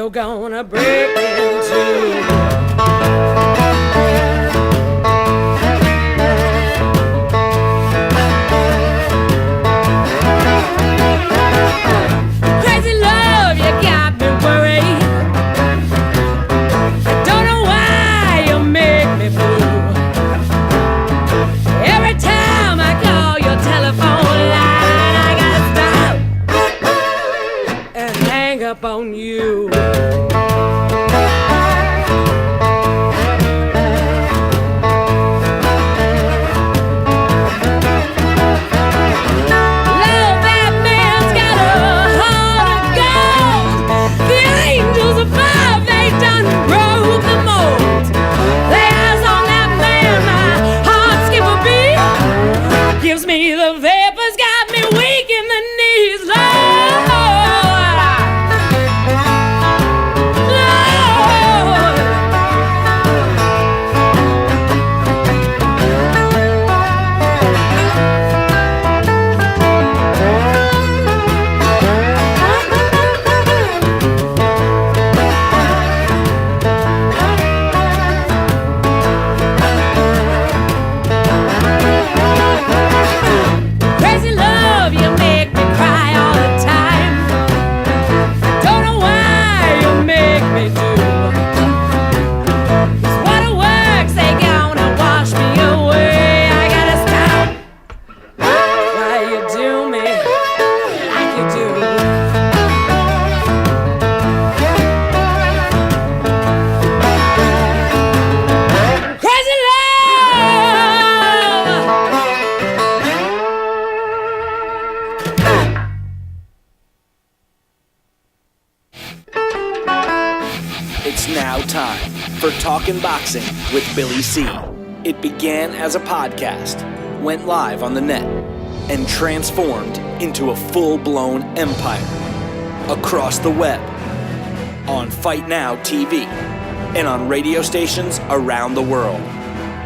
you're gonna break into. On you. Talking Boxing with Billy C. It began as a podcast, went live on the net, and transformed into a full-blown empire. Across the web, on Fight Now TV, and on radio stations around the world.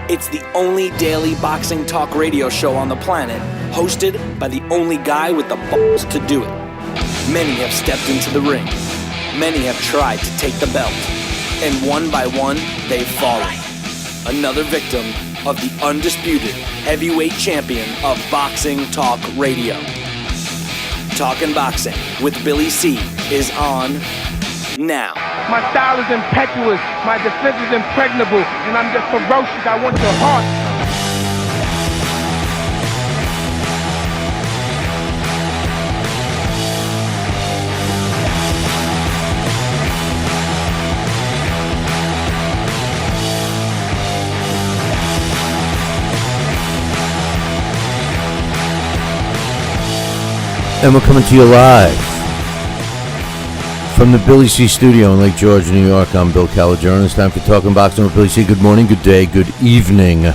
It's the only daily boxing talk radio show on the planet, hosted by the only guy with the balls to do it. Many have stepped into the ring. Many have tried to take the belt. And one by one, they've fallen. Another victim of the undisputed heavyweight champion of boxing talk radio. Talking Boxing with Billy C is on now. My style is impetuous, my defense is impregnable, and I'm just ferocious. I want your heart. And we're coming to you live from the Billy C studio in Lake George, New York. I'm Bill Caligione. It's time for Talking Boxing with Billy C. Good morning, good day, good evening.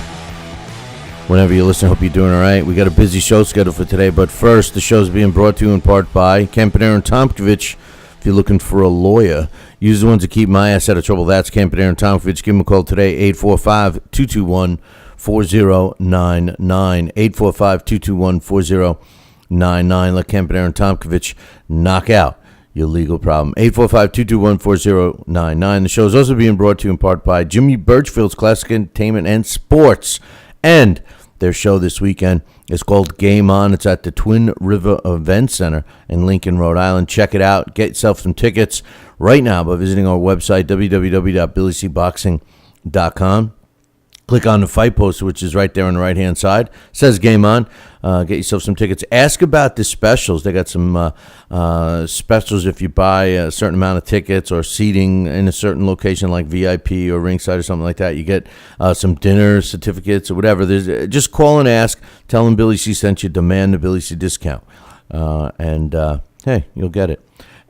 Whenever you listen, I hope you're doing all right. We got a busy show scheduled for today, but first, the show's being brought to you in part by Campanaro and Tomkovich. If you're looking for a lawyer, use the ones that keep my ass out of trouble. That's Campanaro and Tomkovich. Give them a call today, 845-221-4099. 845-221-4099. Let Campanaro and Tomkovich knock out your legal problem. 845-221-4099. The show is also being brought to you in part by Jimmy Birchfield's Classic Entertainment and Sports. And their show this weekend is called Game On. It's at the Twin River Event Center in Lincoln, Rhode Island. Check it out. Get yourself some tickets right now by visiting our website, www.BillyCBoxing.com. Click on the fight poster, which is right there on the right-hand side. It says Game On. Get yourself some tickets. Ask about the specials. They got some specials if you buy a certain amount of tickets or seating in a certain location like VIP or ringside or something like that. You get some dinner certificates or whatever. Just call and ask. Tell them Billy C sent you. Demand the Billy C discount. Hey, you'll get it.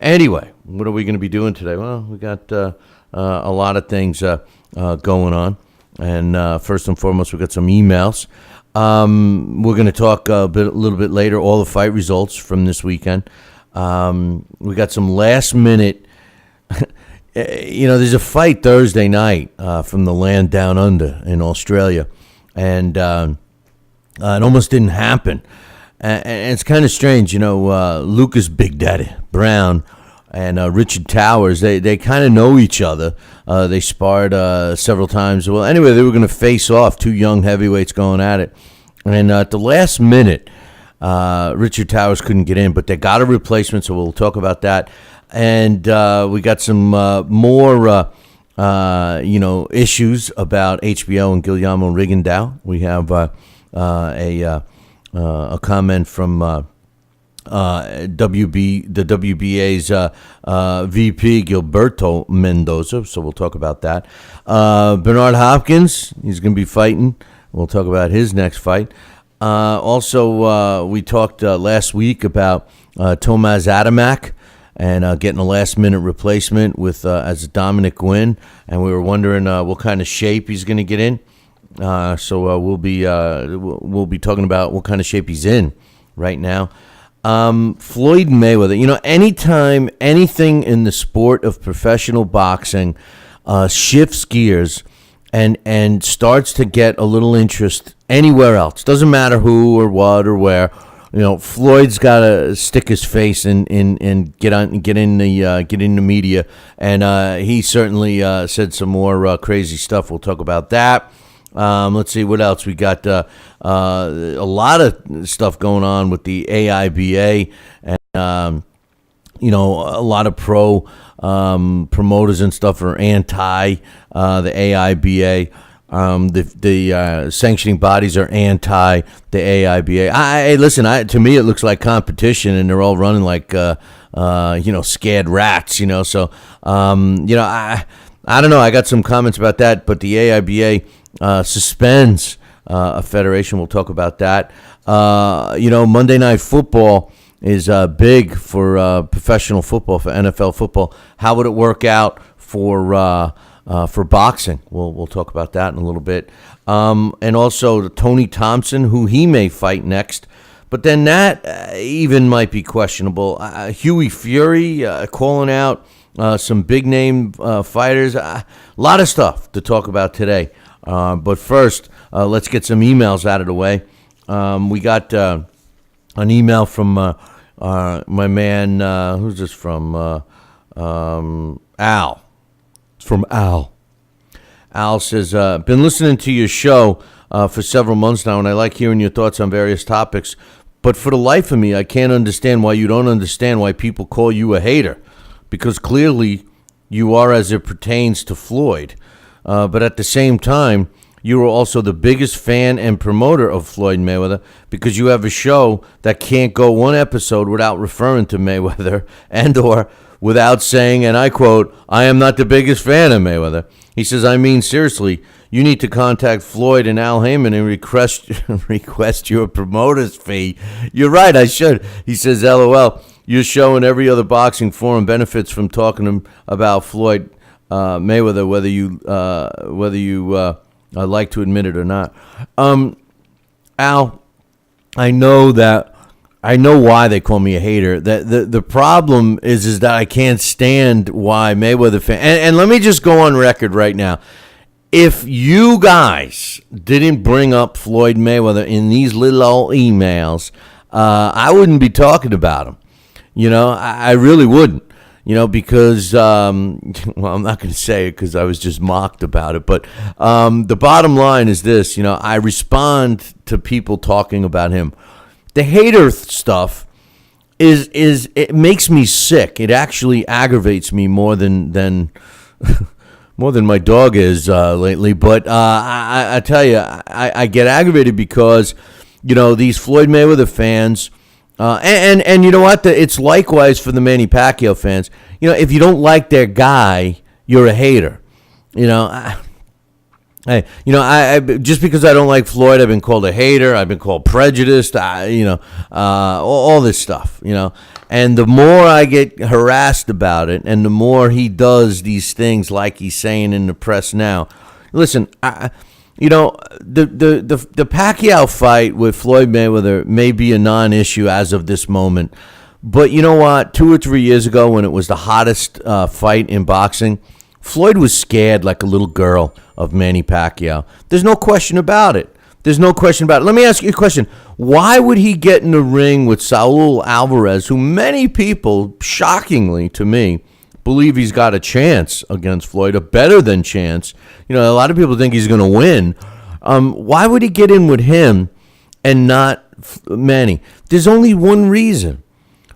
Anyway, what are we going to be doing today? Well, we got a lot of things going on. And first and foremost, we got some emails. We're going to talk a little bit later, all the fight results from this weekend. We got some last minute, there's a fight Thursday night from the land down under in Australia. And it almost didn't happen. And it's kind of strange, Lucas Big Daddy Brown and Richard Towers. They kind of know each other. They sparred several times. Well, anyway, they were going to face off, two young heavyweights going at it. And at the last minute, Richard Towers couldn't get in, but they got a replacement, so we'll talk about that. And we got some more, issues about HBO and Guillermo Rigondeaux. We have a comment from the WBA's VP Gilberto Mendoza, so we'll talk about that. Bernard Hopkins, he's going to be fighting. We'll talk about his next fight. Also, we talked last week about Tomas Adamek and getting a last-minute replacement with as Dominic Gwynn, and we were wondering what kind of shape he's going to get in. So we'll be talking about what kind of shape he's in right now. Floyd Mayweather. Anytime anything in the sport of professional boxing shifts gears and starts to get a little interest anywhere else, doesn't matter who or what or where. Floyd's got to stick his face in get in the media, and he certainly said some more crazy stuff. We'll talk about that. Let's see what else we got. A lot of stuff going on with the AIBA, and a lot of promoters and stuff are anti the AIBA. The sanctioning bodies are anti the AIBA. Listen, to me it looks like competition, and they're all running like scared rats. So I don't know. I got some comments about that, but the AIBA suspends a federation. We'll talk about that. Monday Night Football is big for professional football, for NFL football. How would it work out for boxing? We'll talk about that in a little bit. And also Tony Thompson, who he may fight next. But then that even might be questionable. Huey Fury calling out some big-name fighters. A lot of stuff to talk about today. But first, let's get some emails out of the way. We got an email from my man, who's this from? Al. It's from Al. Al says, been listening to your show for several months now, and I like hearing your thoughts on various topics. But for the life of me, I can't understand why you don't understand why people call you a hater. Because clearly you are, as it pertains to Floyd. But at the same time, you are also the biggest fan and promoter of Floyd Mayweather, because you have a show that can't go one episode without referring to Mayweather and or without saying, and I quote, "I am not the biggest fan of Mayweather." He says, "I mean, seriously, you need to contact Floyd and Al Heyman and request your promoter's fee." You're right, I should. He says, "LOL, your show and every other boxing forum benefits from talking about Floyd Mayweather, whether you like to admit it or not." Al, I know why they call me a hater. The problem is that I can't stand why Mayweather fan. And let me just go on record right now. If you guys didn't bring up Floyd Mayweather in these little old emails, I wouldn't be talking about him. I really wouldn't. Because, well, I'm not going to say it because I was just mocked about it. But the bottom line is this, I respond to people talking about him. The hater stuff is it makes me sick. It actually aggravates me more than more than my dog is lately. But I tell you, I get aggravated because, these Floyd Mayweather fans, and you know what? It's likewise for the Manny Pacquiao fans. If you don't like their guy, you're a hater. I just because I don't like Floyd, I've been called a hater. I've been called prejudiced. All this stuff. And the more I get harassed about it, and the more he does these things like he's saying in the press now. Listen, the Pacquiao fight with Floyd Mayweather may be a non-issue as of this moment. But you know what? 2 or 3 years ago, when it was the hottest fight in boxing, Floyd was scared like a little girl of Manny Pacquiao. There's no question about it. There's no question about it. Let me ask you a question. Why would he get in the ring with Saul Alvarez, who many people, shockingly to me, believe he's got a chance against Floyd, a better than chance? You know, a lot of people think he's going to win. Why would he get in with him and not Manny? There's only one reason.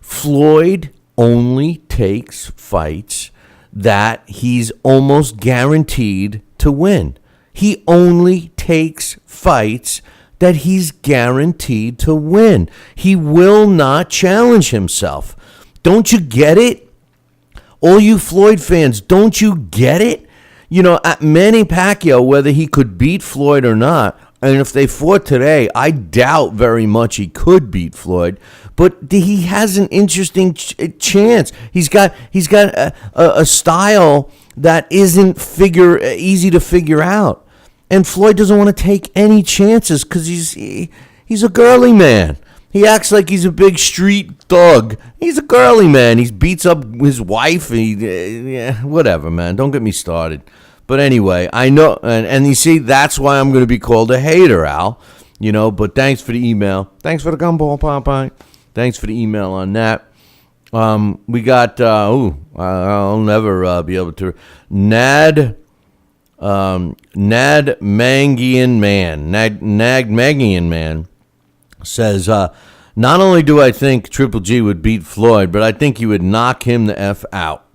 Floyd only takes fights that he's almost guaranteed to win. He only takes fights that he's guaranteed to win. He will not challenge himself. Don't you get it? All you Floyd fans, don't you get it? You know, at Manny Pacquiao, whether he could beat Floyd or not, and if they fought today, I doubt very much he could beat Floyd. But he has an interesting chance. He's got a style that isn't easy to figure out. And Floyd doesn't want to take any chances because he's a girly man. He acts like he's a big street thug. He's a girly man. He beats up his wife. Whatever, man. Don't get me started. But anyway, I know, and you see, that's why I'm going to be called a hater, Al. You know, but thanks for the email. Thanks for the gumball, Popeye. Thanks for the email on that. We got, I'll never be able to. Nad Mangian Man says, not only do I think Triple G would beat Floyd, but I think he would knock him the F out.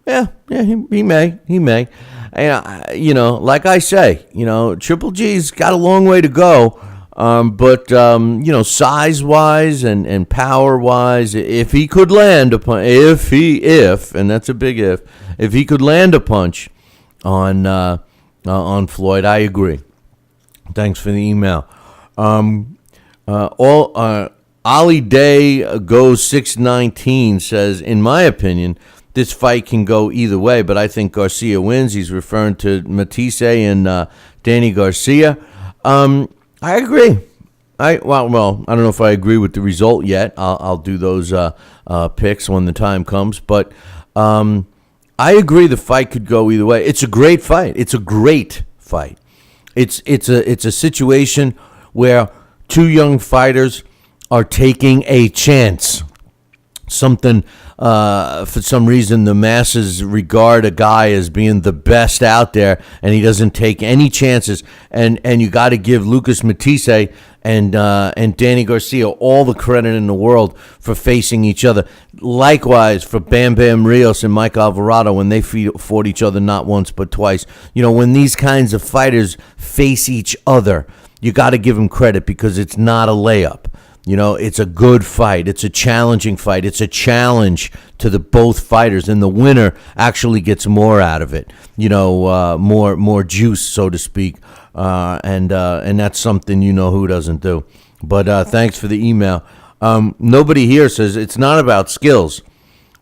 Yeah, he may. And, you know, like I say, you know, Triple G's got a long way to go. But you know, size-wise and power-wise, if he could land a punch, and that's a big if he could land a punch on Floyd, I agree. Thanks for the email. Ollie Day goes 619 says, in my opinion, this fight can go either way, but I think Garcia wins. He's referring to Matisse and Danny Garcia. I agree. I don't know if I agree with the result yet. I'll do those picks when the time comes, but I agree the fight could go either way. It's a great fight. It's a situation where two young fighters are taking a chance. For some reason, the masses regard a guy as being the best out there, and he doesn't take any chances. And you got to give Lucas Matisse and Danny Garcia all the credit in the world for facing each other. Likewise for Bam Bam Rios and Mike Alvarado when they fought each other not once but twice. You know, when these kinds of fighters face each other, you got to give them credit because it's not a layup. You know, it's a good fight. It's a challenging fight. It's a challenge to the both fighters, and the winner actually gets more out of it. You know, more juice, so to speak, and that's something you know who doesn't do. But thanks for the email. Nobody here says it's not about skills.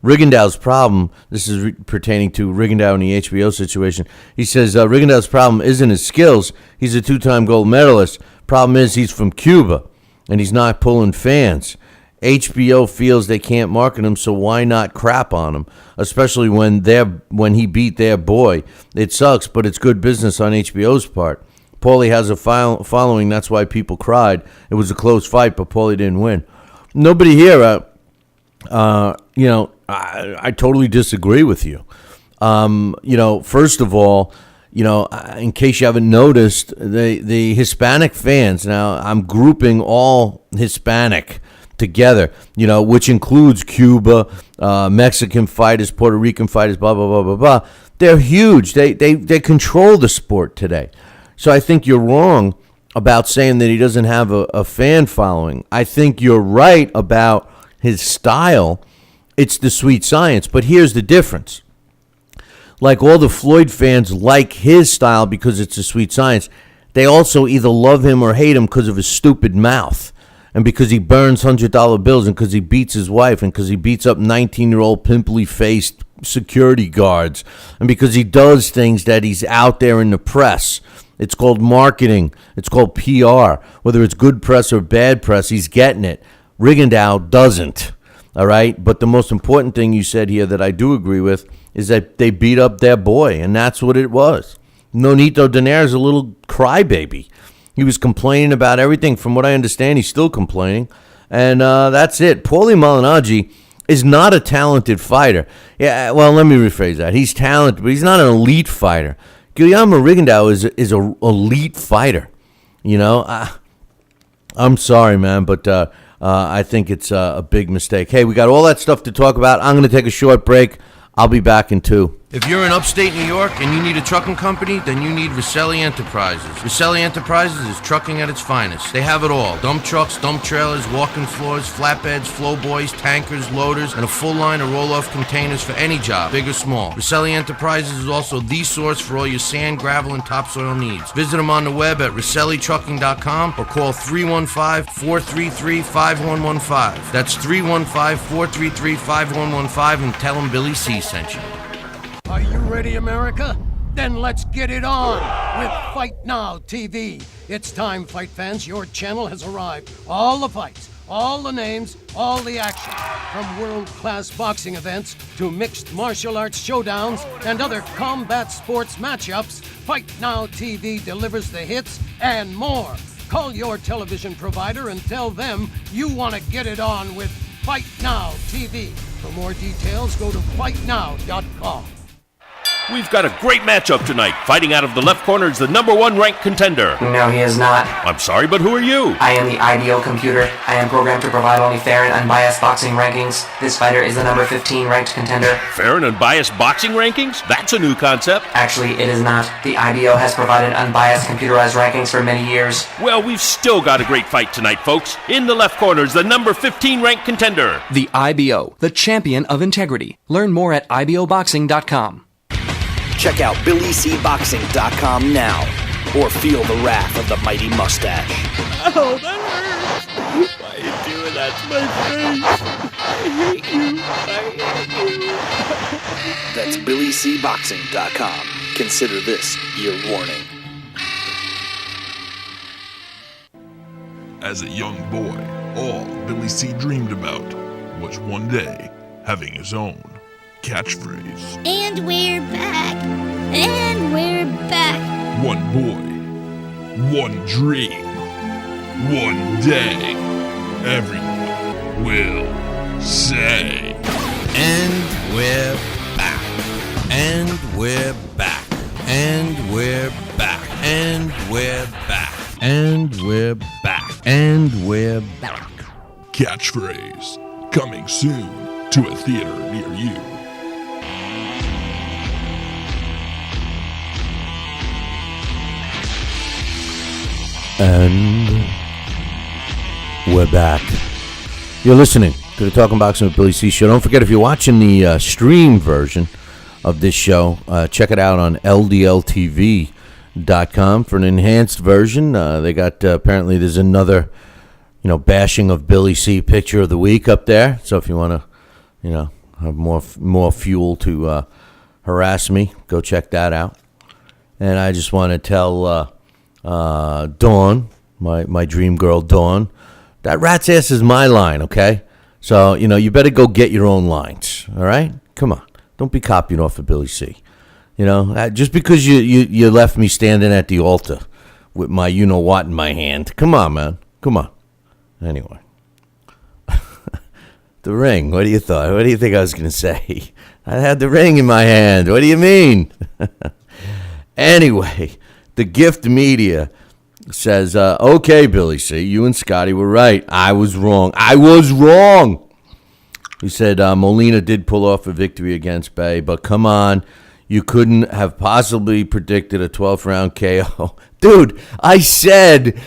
Rigondeaux's problem, this is pertaining to Rigondeaux and the HBO situation. He says Rigondeaux's problem isn't his skills. He's a two-time gold medalist. Problem is he's from Cuba. And he's not pulling fans. HBO feels they can't market him, so why not crap on him? Especially when he beat their boy. It sucks, but it's good business on HBO's part. Paulie has a following, that's why people cried. It was a close fight, but Paulie didn't win. Nobody here, you know, I totally disagree with you. You know, first of all, you know, in case you haven't noticed, the Hispanic fans, now I'm grouping all Hispanic together, you know, which includes Cuba, Mexican fighters, Puerto Rican fighters, blah, blah, blah, blah, blah. They're huge. They control the sport today. So I think you're wrong about saying that he doesn't have a fan following. I think you're right about his style. It's the sweet science. But here's the difference. Like all the Floyd fans like his style because it's a sweet science. They also either love him or hate him because of his stupid mouth and because he burns $100 bills and because he beats his wife and because he beats up 19-year-old pimply-faced security guards and because he does things that he's out there in the press. It's called marketing. It's called PR. Whether it's good press or bad press, he's getting it. Rigondeaux doesn't. All right? But the most important thing you said here that I do agree with is that they beat up their boy, and that's what it was. Nonito Donaire is a little crybaby. He was complaining about everything. From what I understand, he's still complaining. And that's it. Paulie Malignaggi is not a talented fighter. Yeah, well, let me rephrase that. He's talented, but he's not an elite fighter. Guillermo Rigondeaux is an elite fighter. You know, I'm sorry, man, but I think it's a big mistake. Hey, we got all that stuff to talk about. I'm going to take a short break. I'll be back in 2. If you're in upstate New York and you need a trucking company, then you need Roselli Enterprises. Roselli Enterprises is trucking at its finest. They have it all. Dump trucks, dump trailers, walk-in floors, flatbeds, flow boys, tankers, loaders, and a full line of roll-off containers for any job, big or small. Roselli Enterprises is also the source for all your sand, gravel, and topsoil needs. Visit them on the web at RoselliTrucking.com or call 315-433-5115. That's 315-433-5115 and tell them Billy C sent you. Are you ready, America? Then let's get it on with Fight Now TV. It's time, fight fans. Your channel has arrived. All the fights, all the names, all the action. From world-class boxing events to mixed martial arts showdowns and other combat sports matchups, Fight Now TV delivers the hits and more. Call your television provider and tell them you want to get it on with Fight Now TV. For more details, go to fightnow.com. We've got a great matchup tonight. Fighting out of the left corner is the number 1 ranked contender. No, he is not. I'm sorry, but who are you? I am the IBO computer. I am programmed to provide only fair and unbiased boxing rankings. This fighter is the number 15 ranked contender. Fair and unbiased boxing rankings? That's a new concept. Actually, it is not. The IBO has provided unbiased computerized rankings for many years. Well, we've still got a great fight tonight, folks. In the left corner is the number 15 ranked contender. The IBO, the champion of integrity. Learn more at IBOBoxing.com. Check out BillyCBoxing.com now, or feel the wrath of the mighty mustache. Oh, that hurts. Why are you doing that to my face? I hate you. That's BillyCBoxing.com. Consider this your warning. As a young boy, all Billy C dreamed about was one day having his own catchphrase. And we're back. And we're back. One boy, one dream, one day. Everyone will say. And we're back. And we're back. And we're back. And we're back. And we're back. And we're back. Catchphrase coming soon to a theater near you. And we're back. You're listening to the Talking Boxing with Billy C show. Don't forget, if you're watching the stream version of this show, check it out on ldltv.com for an enhanced version. They got, apparently there's another, bashing of Billy C picture of the week up there. So if you want to, have more fuel to harass me, go check that out. And I just want to tell Dawn, my dream girl Dawn, that rat's ass is my line, okay? So, you better go get your own lines, all right? Come on. Don't be copying off of Billy C. Just because you left me standing at the altar with my you-know-what in my hand. Come on, man. Come on. Anyway. The ring. What do you thought? What do you think I was going to say? I had the ring in my hand. What do you mean? Anyway, the Gift Media says, okay, Billy C, you and Scotty were right. I was wrong. He said Molina did pull off a victory against Bay, but come on, you couldn't have possibly predicted a 12th round KO. Dude, I said,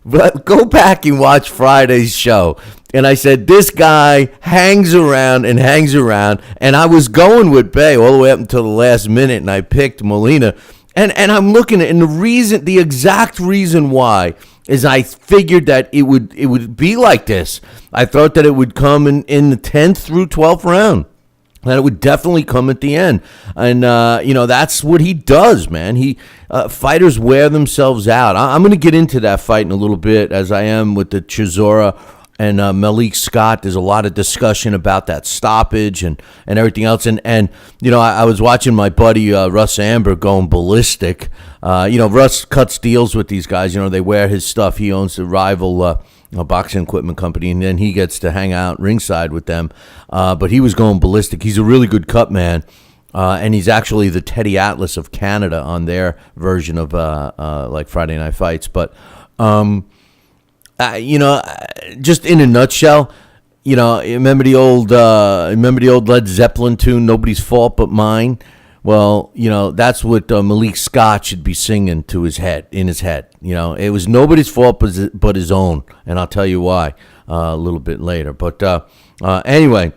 but go back and watch Friday's show. And I said, this guy hangs around, and I was going with Bay all the way up until the last minute, and I picked Molina. And I'm looking at, and the exact reason why is I figured that it would be like this. I thought that it would come in the 10th through 12th round. That it would definitely come at the end. And, that's what he does, man. Fighters wear themselves out. I'm going to get into that fight in a little bit, as I am with the Chisora Malik Scott. There's a lot of discussion about that stoppage and everything else. And I was watching my buddy Russ Amber going ballistic. Russ cuts deals with these guys. They wear his stuff. He owns the rival boxing equipment company, and then he gets to hang out ringside with them. But he was going ballistic. He's a really good cut man. And he's actually the Teddy Atlas of Canada on their version of like Friday Night Fights. But just in a nutshell, remember the old Led Zeppelin tune, "Nobody's Fault But Mine." Well, that's what Malik Scott should be singing in his head. It was nobody's fault but his own, and I'll tell you why a little bit later. But anyway.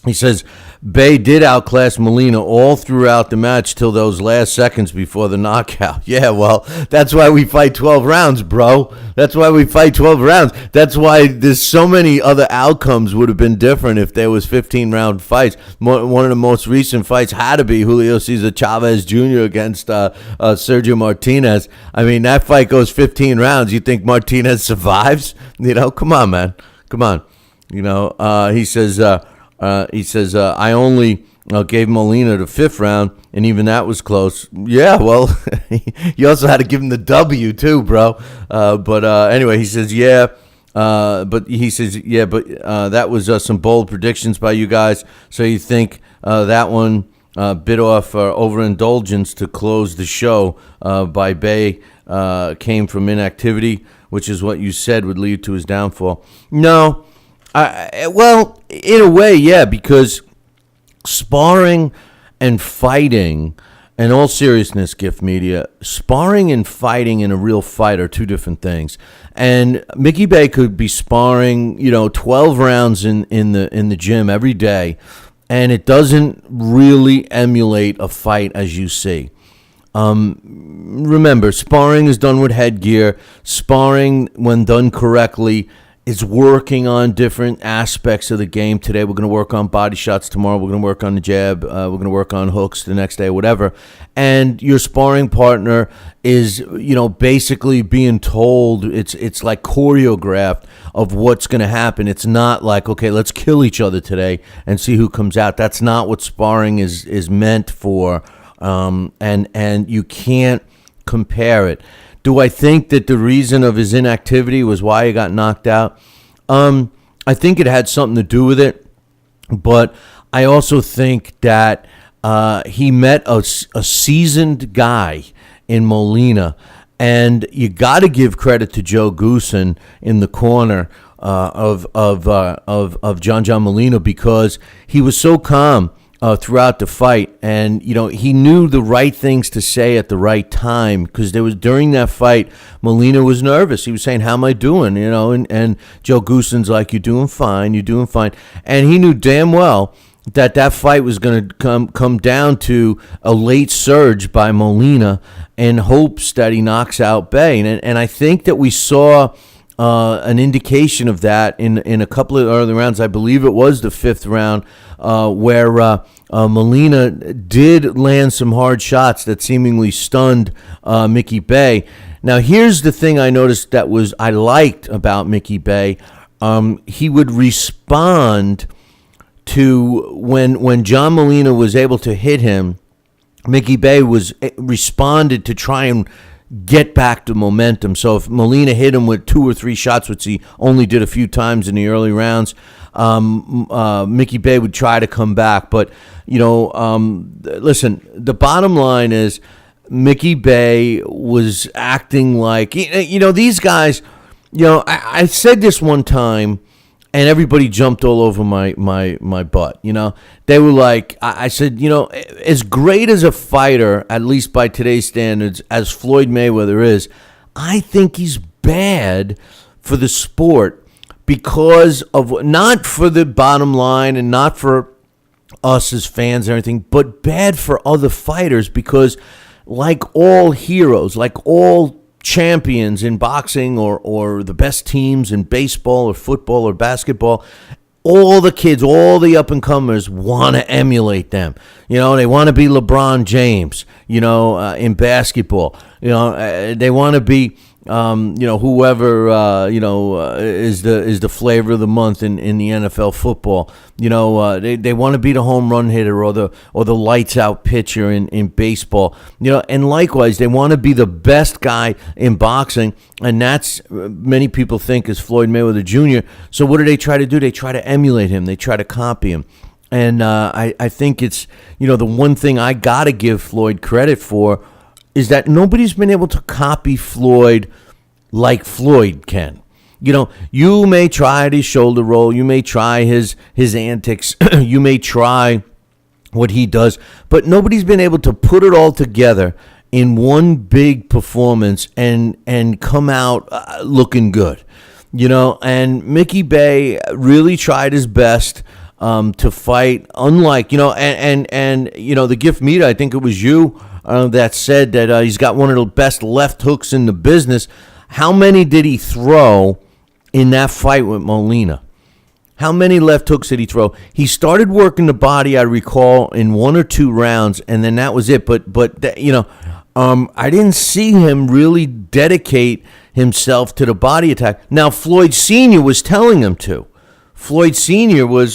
He says, Bay did outclass Molina all throughout the match till those last seconds before the knockout. Yeah, well, that's why we fight 12 rounds, bro. That's why we fight 12 rounds. That's why there's so many other outcomes would have been different if there was 15-round fights. One of the most recent fights had to be Julio Cesar Chavez Jr. against Sergio Martinez. I mean, that fight goes 15 rounds. You think Martinez survives? Come on, man. Come on. He says... I only gave Molina the 5th round, and even that was close. Yeah, well, you also had to give him the W too, bro. But anyway, he says, that was some bold predictions by you guys. So you think that one bit off overindulgence to close the show by Bay came from inactivity, which is what you said would lead to his downfall. No. Well, in a way, yeah, because sparring and fighting, in all seriousness, Gift Media, sparring and fighting in a real fight are two different things. And Mickey Bay could be sparring, 12 rounds in the gym every day, and it doesn't really emulate a fight as you see. Remember, sparring is done with headgear. Sparring, when done correctly, is working on different aspects of the game. Today we're going to work on body shots. Tomorrow we're going to work on the jab. We're going to work on hooks the next day, whatever. And your sparring partner is, basically being told, it's like choreographed of what's going to happen. It's not like, okay, let's kill each other today and see who comes out. That's not what sparring is meant for. And you can't compare it. Do I think that the reason of his inactivity was why he got knocked out? I think it had something to do with it, but I also think that he met a seasoned guy in Molina, and you got to give credit to Joe Goosen in the corner of John Molina, because he was so calm throughout the fight, and he knew the right things to say at the right time, because during that fight Molina was nervous. He was saying, how am I doing, and Joe Goosen's like, you're doing fine, and he knew damn well that fight was going to come down to a late surge by Molina in hopes that he knocks out Bay, and I think that we saw an indication of that in a couple of early rounds. I believe it was the 5th round where Molina did land some hard shots that seemingly stunned Mickey Bay. Now, here's the thing I noticed I liked about Mickey Bay. He would respond to when John Molina was able to hit him. Mickey Bay responded to try and get back to momentum. So if Molina hit him with 2 or 3 shots, which he only did a few times in the early rounds, Mickey Bay would try to come back. But, listen, the bottom line is Mickey Bay was acting like, these guys, I said this one time, and everybody jumped all over my butt. They were like, I said, as great as a fighter, at least by today's standards, as Floyd Mayweather is, I think he's bad for the sport because of, not for the bottom line and not for us as fans and everything, but bad for other fighters, because like all heroes, like all champions in boxing or the best teams in baseball or football or basketball, all the kids, all the up-and-comers want to emulate them. They want to be LeBron James, in basketball. They want to be whoever is the flavor of the month in the NFL football. They want to be the home run hitter or the lights out pitcher in baseball. And likewise they want to be the best guy in boxing, and that's many people think is Floyd Mayweather Jr. So what do they try to do? They try to emulate him. They try to copy him. And I think it's the one thing I gotta give Floyd credit for is that nobody's been able to copy Floyd like Floyd can. You may try his shoulder roll, you may try his antics, you may try what he does, but nobody's been able to put it all together in one big performance and come out looking good. And Mickey Bay really tried his best to fight, unlike, and the gift meter, I think it was you that said that he's got one of the best left hooks in the business. How many did he throw in that fight with Molina? How many left hooks did he throw? He started working the body, I recall, in 1 or 2 rounds, and then that was it. But I didn't see him really dedicate himself to the body attack. Now, Floyd Sr. was telling him to. Floyd Sr. was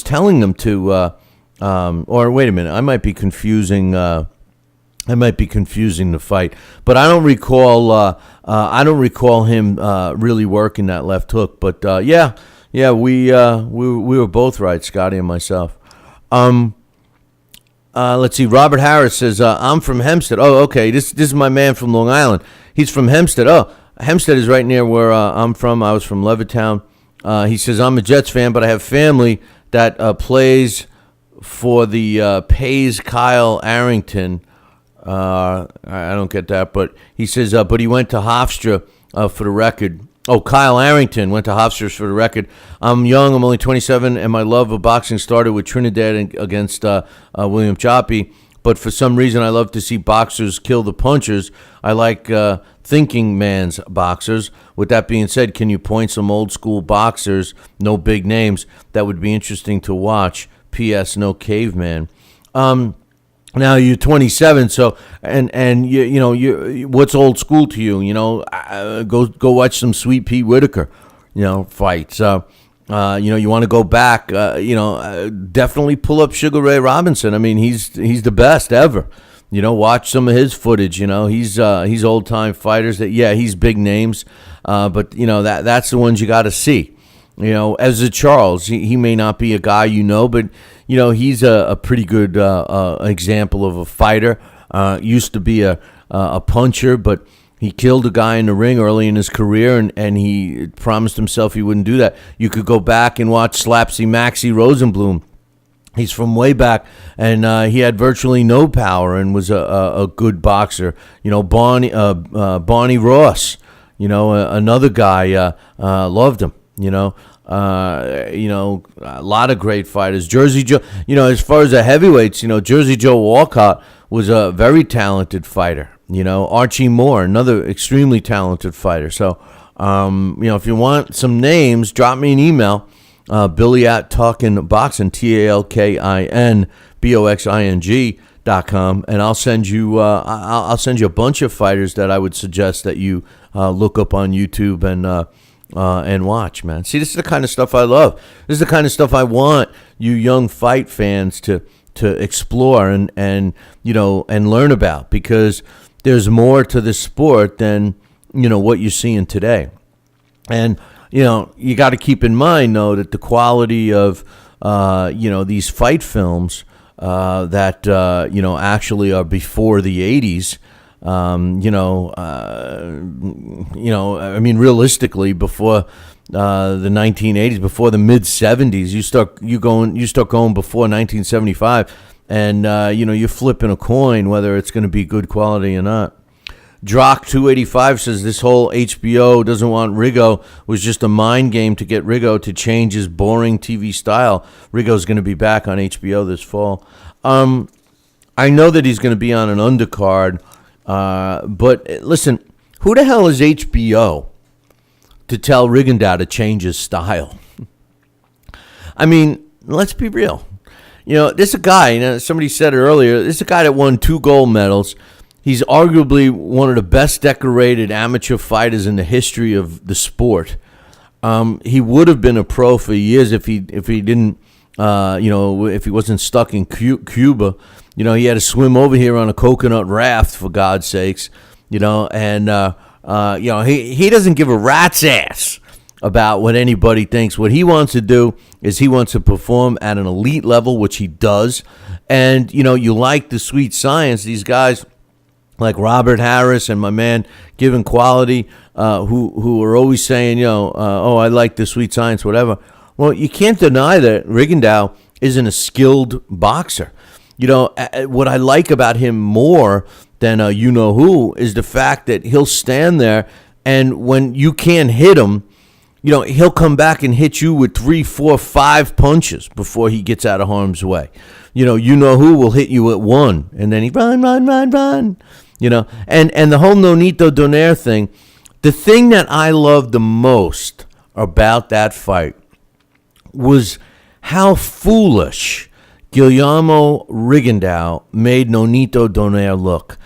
telling them to. Or wait a minute, I might be confusing the fight, but I don't recall him really working that left hook. But we were both right, Scotty and myself. Let's see. Robert Harris says, I'm from Hempstead. Oh, okay. This is my man from Long Island. He's from Hempstead. Oh, Hempstead is right near where I'm from. I was from Levittown. He says, I'm a Jets fan, but I have family that plays for the Pays Kyle Arrington. I don't get that, but he says, but he went to Hofstra for the record. Oh, Kyle Arrington went to Hofstra for the record. I'm young. I'm only 27, and my love of boxing started with Trinidad against William Choppy. But for some reason, I love to see boxers kill the punchers. I like thinking man's boxers. With that being said, can you point some old school boxers, no big names, that would be interesting to watch? P.S. No caveman. Now you're 27, so and you what's old school to you? Go watch some Sweet Pea Whitaker, fights. You want to go back. Definitely pull up Sugar Ray Robinson. I mean, he's the best ever. Watch some of his footage. He's old time fighters that he's big names, but that's the ones you got to see. Ezra Charles, he may not be a guy but he's a pretty good example of a fighter. Used to be a puncher, but he killed a guy in the ring early in his career, and he promised himself he wouldn't do that. You could go back and watch Slapsy Maxie Rosenblum. He's from way back, and he had virtually no power and was a good boxer. Barney Ross, another guy, loved him. A lot of great fighters. Jersey Joe, as far as the heavyweights, Jersey Joe Walcott was a very talented fighter. Archie Moore, another extremely talented fighter. So, if you want some names, drop me an email, Billy at TalkinBoxing, TalkinBoxing.com, and I'll send you a bunch of fighters that I would suggest that you look up on YouTube and watch, man. See, this is the kind of stuff I love. This is the kind of stuff I want you young fight fans to explore and learn about, because there's more to this sport than what you're seeing today. And you got to keep in mind though that the quality of these fight films that actually are before the 80s. Realistically, before the 1980s, before the mid 70s, you start going before 1975, and you're flipping a coin whether it's going to be good quality or not. Drock 285 says this whole HBO doesn't want Rigo was just a mind game to get Rigo to change his boring TV style. Rigo's going to be back on HBO this fall. I know that he's going to be on an undercard. But listen, who the hell is HBO to tell Rigondeaux to change his style? I mean, let's be real. This is a guy, somebody said it earlier, this is a guy that won 2 gold medals. He's arguably one of the best decorated amateur fighters in the history of the sport. He would have been a pro for years if he didn't, if he wasn't stuck in Cuba. He had to swim over here on a coconut raft, for God's sakes. He doesn't give a rat's ass about what anybody thinks. What he wants to do is he wants to perform at an elite level, which he does. And, you like the sweet science. These guys like Robert Harris and my man Given Quality, who are always saying, I like the sweet science, whatever. Well, you can't deny that Rigondeaux isn't a skilled boxer. What I like about him more than who is the fact that he'll stand there, and when you can't hit him, he'll come back and hit you with 3, 4, 5 punches before he gets out of harm's way. Who will hit you at 1, and then he run. And the whole Nonito Donaire thing, the thing that I loved the most about that fight was how foolish Guillermo Rigondeaux made Nonito Donaire look.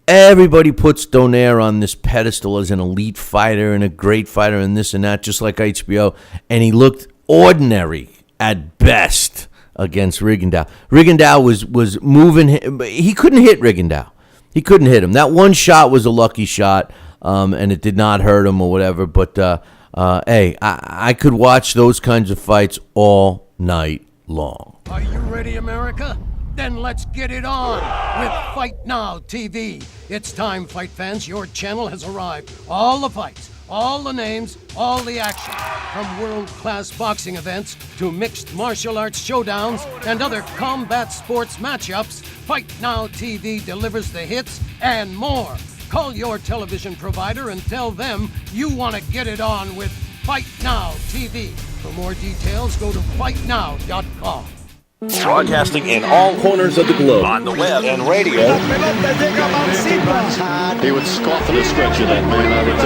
Everybody puts Donaire on this pedestal as an elite fighter and a great fighter and this and that, just like HBO, and he looked ordinary at best against Rigondeaux. Rigondeaux was moving, but he couldn't hit Rigondeaux. He couldn't hit him. That one shot was a lucky shot, and it did not hurt him or whatever, but hey, I could watch those kinds of fights all night long. Are you ready, America? Then let's get it on with Fight Now TV. It's time, fight fans. Your channel has arrived. All the fights, all the names, all the action. From world-class boxing events to mixed martial arts showdowns and other combat sports matchups, Fight Now TV delivers the hits and more. Call your television provider and tell them you want to get it on with Fight Now TV. For more details, go to fightnow.com. Broadcasting in all corners of the globe, on the web and radio. He would scoff at a stretcher, that man, I would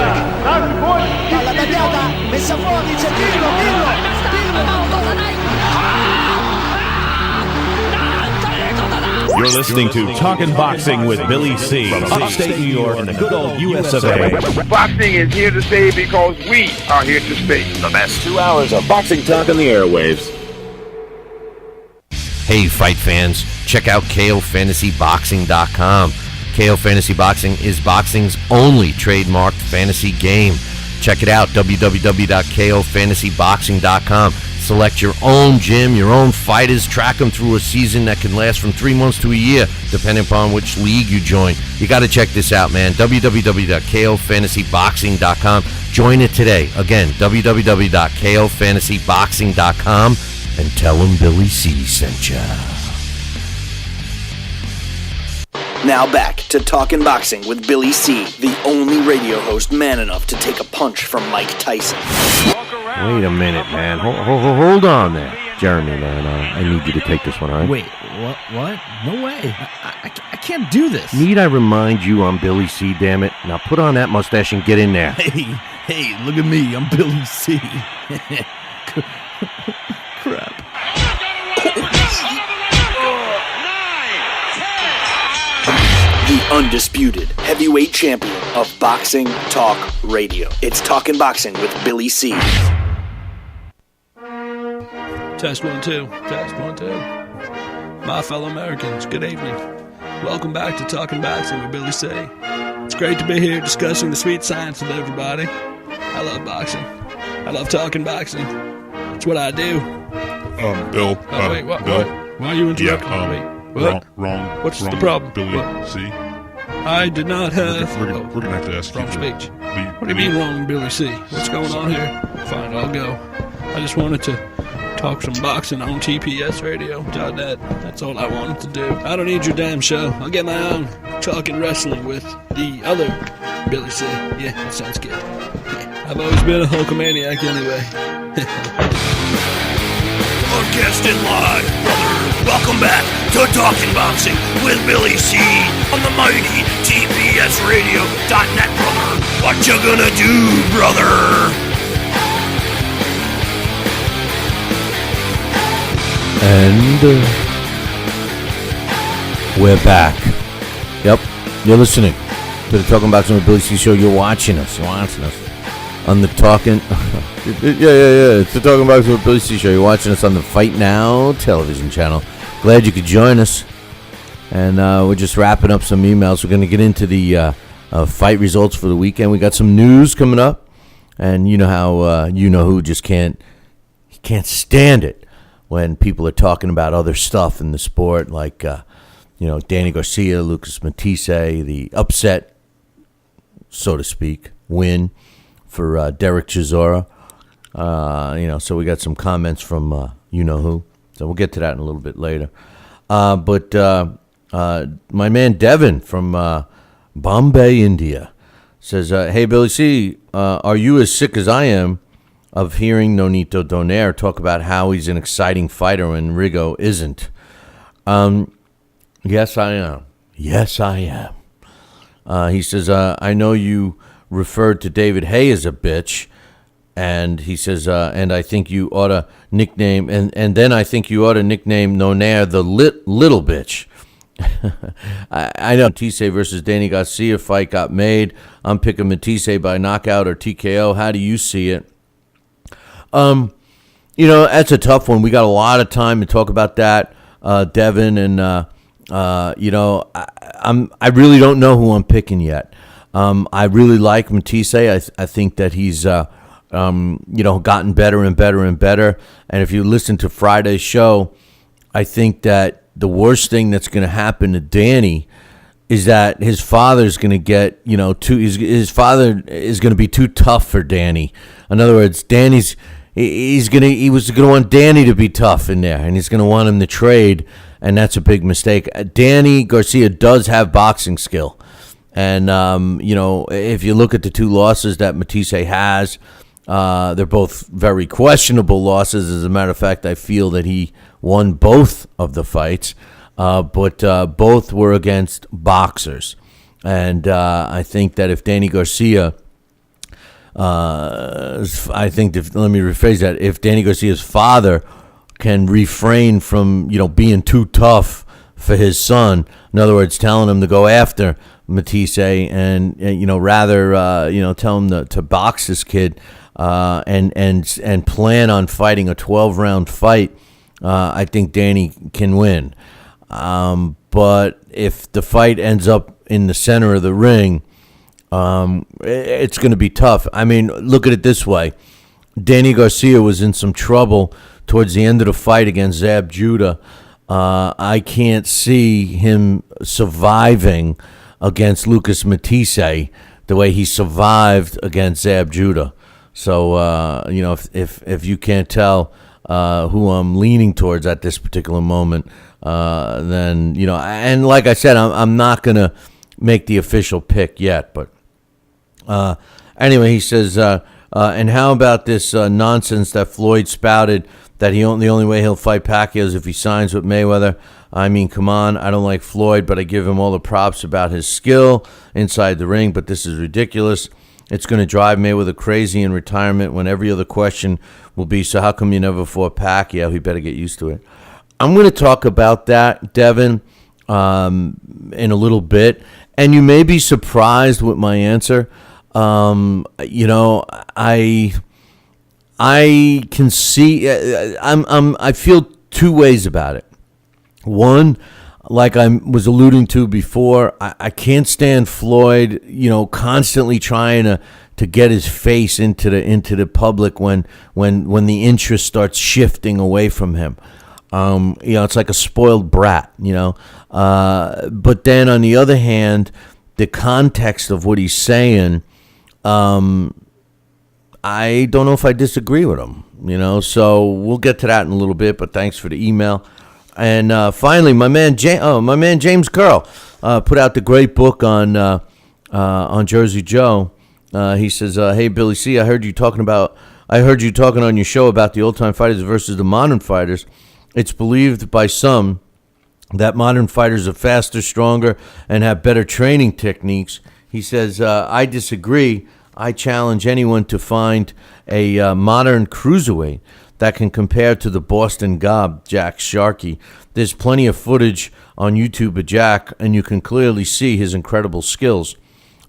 think. You're listening to Talkin' Boxing with Billy C. From upstate New York in the good old US of A. Boxing is here to stay because we are here to stay. The best 2 hours of boxing talk on the airwaves. Hey, fight fans, check out KOFantasyBoxing.com. KO Fantasy Boxing is boxing's only trademarked fantasy game. Check it out, www.KOFantasyBoxing.com. Select your own gym, your own fighters, track them through a season that can last from 3 months to a year, depending upon which league you join. You got to check this out, man. www.KOFantasyBoxing.com. Join it today. Again, www.KOFantasyBoxing.com. And tell him Billy C sent ya. Now back to Talkin' Boxing with Billy C, the only radio host man enough to take a punch from Mike Tyson. Wait a minute, man. Hold on there. Jeremy, man, I need you to take this one, all right? Wait, what? No way. I can't do this. Need I remind you I'm Billy C, damn it? Now put on that mustache and get in there. Hey, look at me. I'm Billy C. Crap. The undisputed heavyweight champion of Boxing Talk Radio. It's Talkin' Boxing with Billy C. Test 1 2. My fellow Americans, good evening. Welcome back to Talkin' Boxing with Billy C. It's great to be here discussing the sweet science with everybody. I love boxing. I love talking boxing. It's what I do. Bill. Wait, what? Bill. Why are you interrupting me? What? Wrong. What's the problem? Billy, C. I did not have... We're gonna have to ask you. Wrong speech. What do you mean wrong, Billy C? What's going on here? Fine, I'll go. I just wanted to talk some boxing on TPSradio.net. That's all I wanted to do. I don't need your damn show. I'll get my own talking wrestling with the other Billy C. Yeah, that sounds good. Yeah, I've always been a Hulkamaniac anyway. Broadcasting live, brother. Welcome back to Talking Boxing with Billy C on the mighty TPSradio.net, brother. What you gonna do, brother? And we're back. Yep, You're listening to the Talking Boxing with Billy C show. You're watching us. On the Talking... yeah. It's the Talking Boxing with Billy C show. You're watching us on the Fight Now television channel. Glad you could join us. And we're just wrapping up some emails. We're going to get into the fight results for the weekend. We got some news coming up. And you know how who just can't stand it when people are talking about other stuff in the sport, like Danny Garcia, Lucas Matisse, the upset, so to speak, win for Derek Chisora. So we got some comments from who. So we'll get to that in a little bit later. But my man Devin from Bombay, India, says, hey, Billy C., are you as sick as I am of hearing Nonito Donaire talk about how he's an exciting fighter and Rigo isn't? Yes, I am. He says, I know you referred to David Hay as a bitch, and he says, and I think you ought to nickname, and then I think you ought to nickname Donaire the little bitch. I know Matisse versus Danny Garcia fight got made. I'm picking Matisse by knockout or TKO. How do you see it? That's a tough one. We got a lot of time to talk about that, Devin, and I really don't know who I'm picking yet. I really like Matisse. I think that he's gotten better and better and better. And if you listen to Friday's show, I think that the worst thing that's going to happen to Danny is that his father's going to get, his father is going to be too tough for Danny. In other words, he was going to want Danny to be tough in there, and he's going to want him to trade, and that's a big mistake. Danny Garcia does have boxing skill, and if you look at the two losses that Matisse has, they're both very questionable losses. As a matter of fact, I feel that he won both of the fights, but both were against boxers. And I think that if Danny Garcia, let me rephrase that, if Danny Garcia's father can refrain from, being too tough for his son, in other words, telling him to go after Matisse and rather, tell him to box this kid, and plan on fighting a 12-round fight, I think Danny can win. But if the fight ends up in the center of the ring, it's going to be tough. I mean, look at it this way. Danny Garcia was in some trouble towards the end of the fight against Zab Judah. I can't see him surviving against Lucas Matisse the way he survived against Zab Judah. So, if you can't tell who I'm leaning towards at this particular moment, then, and like I said, I'm not going to make the official pick yet. But anyway, he says, and how about this nonsense that Floyd spouted that the only way he'll fight Pacquiao is if he signs with Mayweather? I mean, come on, I don't like Floyd, but I give him all the props about his skill inside the ring, but this is ridiculous. It's going to drive Mayweather crazy in retirement when every other question will be, so how come you never fought Pacquiao? He better get used to it. I'm going to talk about that, Devin, in a little bit, and you may be surprised with my answer. I can see, I feel two ways about it. One, like I was alluding to before, I can't stand Floyd, constantly trying to get his face into the public when the interest starts shifting away from him. It's like a spoiled brat, But then on the other hand, the context of what he's saying, I don't know if I disagree with him, So we'll get to that in a little bit. But thanks for the email. And finally, my man James Curl put out the great book on Jersey Joe. He says, "Hey Billy C, I heard you talking on your show about the old-time fighters versus the modern fighters. It's believed by some that modern fighters are faster, stronger, and have better training techniques." He says, "I disagree. I challenge anyone to find a modern cruiserweight that can compare to the Boston Gob, Jack Sharkey. There's plenty of footage on YouTube of Jack, and you can clearly see his incredible skills.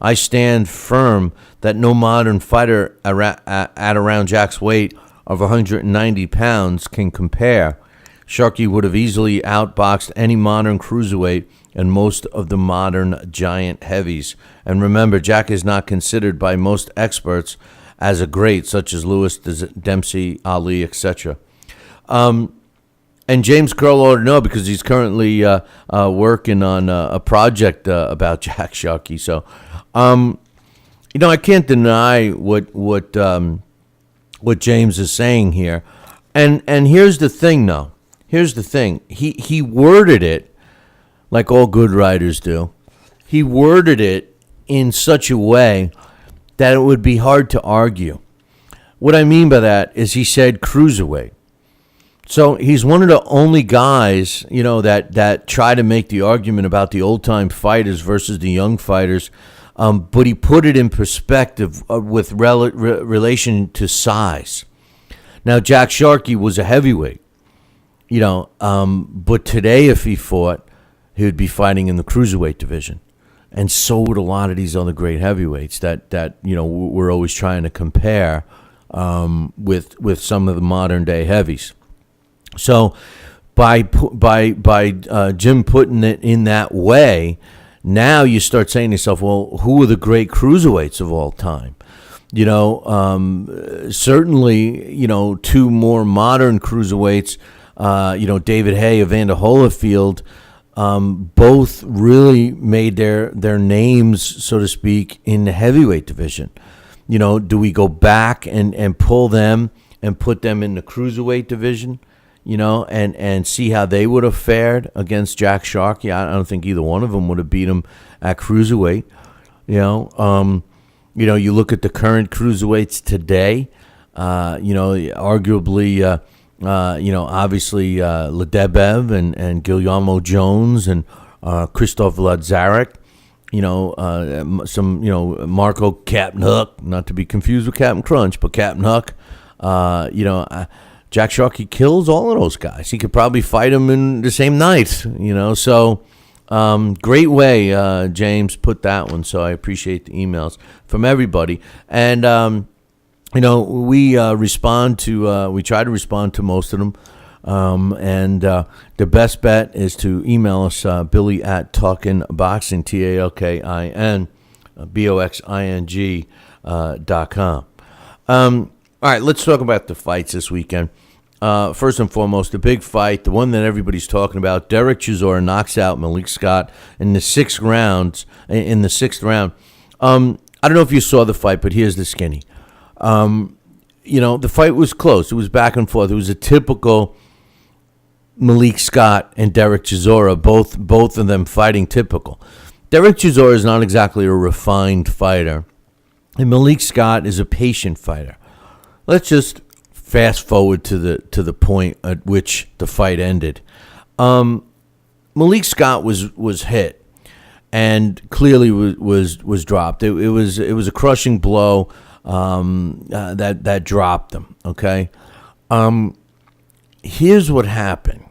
I stand firm that no modern fighter at around Jack's weight of 190 pounds can compare. Sharkey would have easily outboxed any modern cruiserweight and most of the modern giant heavies. And remember, Jack is not considered by most experts as a great, such as Lewis, Dempsey, Ali, etc. And James Curl ought to know because he's currently working on a project about Jack Sharkey. So, I can't deny what James is saying here. And here's the thing, though. Here's the thing. He worded it like all good writers do. He worded it in such a way that it would be hard to argue. What I mean by that is he said cruiserweight. So he's one of the only guys, that try to make the argument about the old-time fighters versus the young fighters, but he put it in perspective with relation to size. Now, Jack Sharkey was a heavyweight, but today if he fought, he would be fighting in the cruiserweight division. And so would a lot of these other great heavyweights that we're always trying to compare with some of the modern day heavies. So by Jim putting it in that way, now you start saying to yourself, well, who are the great cruiserweights of all time? Certainly, two more modern cruiserweights, David Hay, Evander Holyfield, both really made their names, so to speak, in the heavyweight division. Do we go back and pull them and put them in the cruiserweight division, and see how they would have fared against Jack Sharkey? I don't think either one of them would have beat him at cruiserweight. You look at the current cruiserweights today, arguably, obviously Ledebev and Guillermo Jones and Christoph Lazarek, Marco Captain Hook, not to be confused with Captain Crunch, but Captain Hook, Jack Sharkey kills all of those guys. He could probably fight them in the same night, so great way James put that one, so I appreciate the emails from everybody. And we try to respond to most of them, and the best bet is to email us, Billy at talkinboxing, TalkinBoxing.com. All right, let's talk about the fights this weekend. First and foremost, the big fight, the one that everybody's talking about. Derek Chisora knocks out Malik Scott in the sixth round. I don't know if you saw the fight, but here's the skinny. The fight was close. It was back and forth. It was a typical Malik Scott and Derek Chisora, both of them fighting typical. Derek Chisora is not exactly a refined fighter, and Malik Scott is a patient fighter. Let's just fast forward to the point at which the fight ended. Malik Scott was hit and clearly was dropped. It was a crushing blow that dropped him. Okay, here's what happened,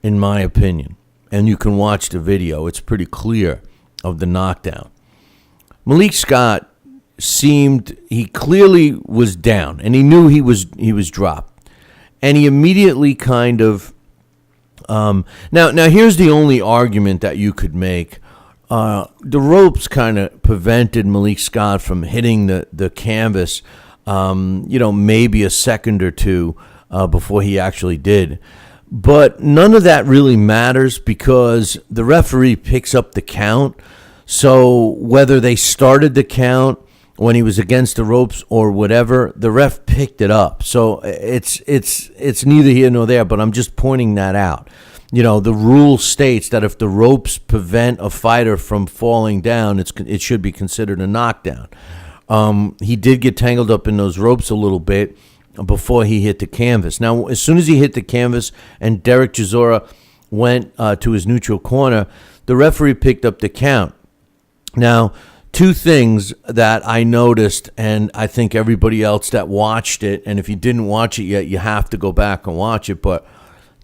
in my opinion, and you can watch the video. It's pretty clear of the knockdown. Malik Scott he clearly was down, and he knew he was dropped, and he immediately kind of now here's the only argument that you could make. The ropes kind of prevented Malik Scott from hitting the canvas, maybe a second or two before he actually did. But none of that really matters because the referee picks up the count. So whether they started the count when he was against the ropes or whatever, the ref picked it up. So it's neither here nor there, but I'm just pointing that out. The rule states that if the ropes prevent a fighter from falling down, it should be considered a knockdown. He did get tangled up in those ropes a little bit before he hit the canvas. Now, as soon as he hit the canvas and Derek Chisora went to his neutral corner, the referee picked up the count. Now, two things that I noticed, and I think everybody else that watched it, and if you didn't watch it yet, you have to go back and watch it, but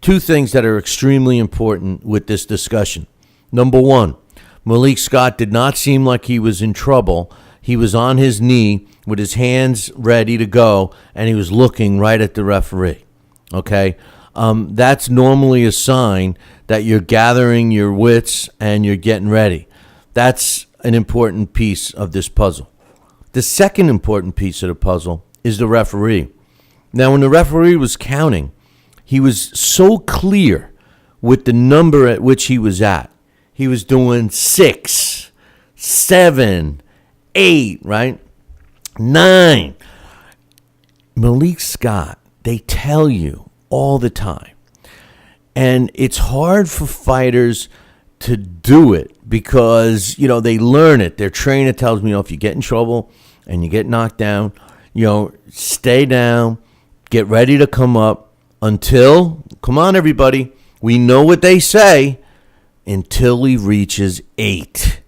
two things that are extremely important with this discussion. Number one, Malik Scott did not seem like he was in trouble. He was on his knee with his hands ready to go, and he was looking right at the referee. Okay? That's normally a sign that you're gathering your wits and you're getting ready. That's an important piece of this puzzle. The second important piece of the puzzle is the referee. Now, when the referee was counting, he was so clear with the number at which he was at. He was doing 6, 7, 8, right? 9. Malik Scott, they tell you all the time. And it's hard for fighters to do it because, they learn it. Their trainer tells me, if you get in trouble and you get knocked down, stay down, get ready to come up until, come on, everybody, we know what they say, until he reaches 8.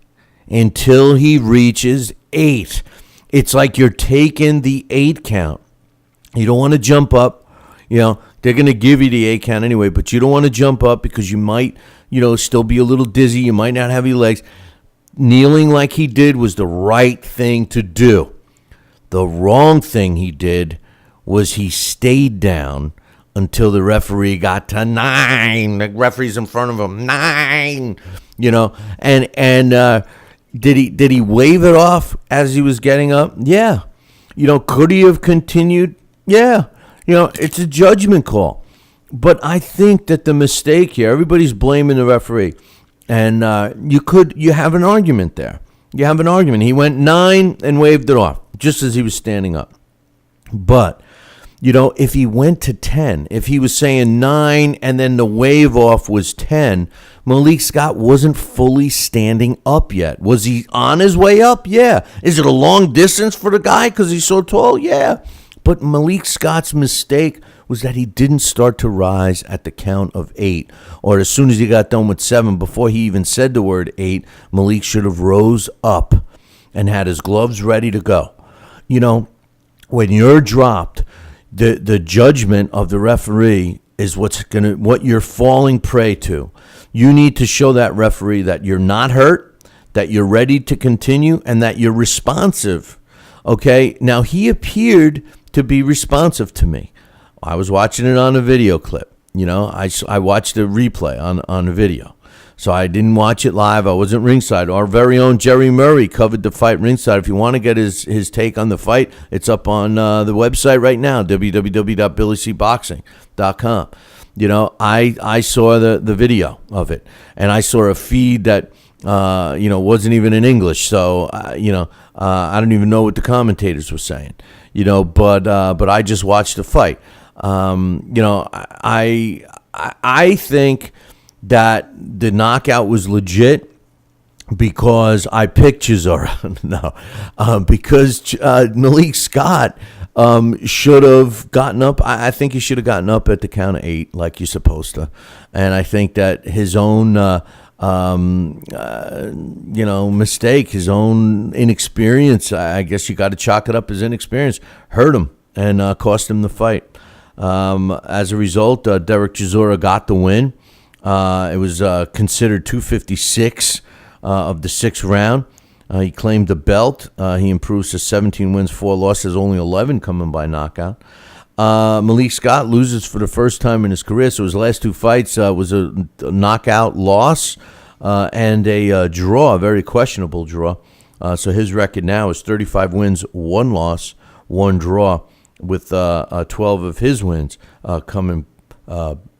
Until he reaches 8. It's like you're taking the 8 count. You don't want to jump up. They're going to give you the 8 count anyway, but you don't want to jump up because you might, still be a little dizzy. You might not have your legs. Kneeling like he did was the right thing to do. The wrong thing he did was he stayed down until the referee got to 9. The referee's in front of him. 9. And did he wave it off as he was getting up? Yeah. Could he have continued? Yeah. It's a judgment call. But I think that the mistake here, everybody's blaming the referee. And you have an argument there. You have an argument. He went 9 and waved it off just as he was standing up. But, if he went to 10, if he was saying 9 and then the wave off was 10, Malik Scott wasn't fully standing up yet. Was he on his way up? Yeah. Is it a long distance for the guy because he's so tall? Yeah. But Malik Scott's mistake was that he didn't start to rise at the count of 8. Or as soon as he got done with 7, before he even said the word 8, Malik should have rose up and had his gloves ready to go. When you're dropped, the judgment of the referee is what you're falling prey to. You need to show that referee that you're not hurt, that you're ready to continue, and that you're responsive. Okay? Now, he appeared to be responsive to me. I was watching it on a video clip. I watched the replay on a video. So I didn't watch it live. I wasn't ringside. Our very own Jerry Murray covered the fight ringside. If you want to get his take on the fight, it's up on the website right now, www.BillyCBoxing.com. I saw the video of it, and I saw a feed that wasn't even in English. So I don't even know what the commentators were saying. But I just watched the fight. I think that the knockout was legit because I picked Chisora. No, because Malik Scott should have gotten up. I think he should have gotten up at the count of 8 like you're supposed to. And I think that his own mistake, his own inexperience, I guess you got to chalk it up as inexperience, hurt him and cost him the fight. As a result, Derek Chisora got the win. It was considered 256 of the 6th round. He claimed the belt. He improves to 17 wins, 4 losses, only 11 coming by knockout. Malik Scott loses for the first time in his career, so his last 2 fights was a knockout loss and a draw, a very questionable draw. So his record now is 35 wins, 1 loss, 1 draw, with 12 of his wins coming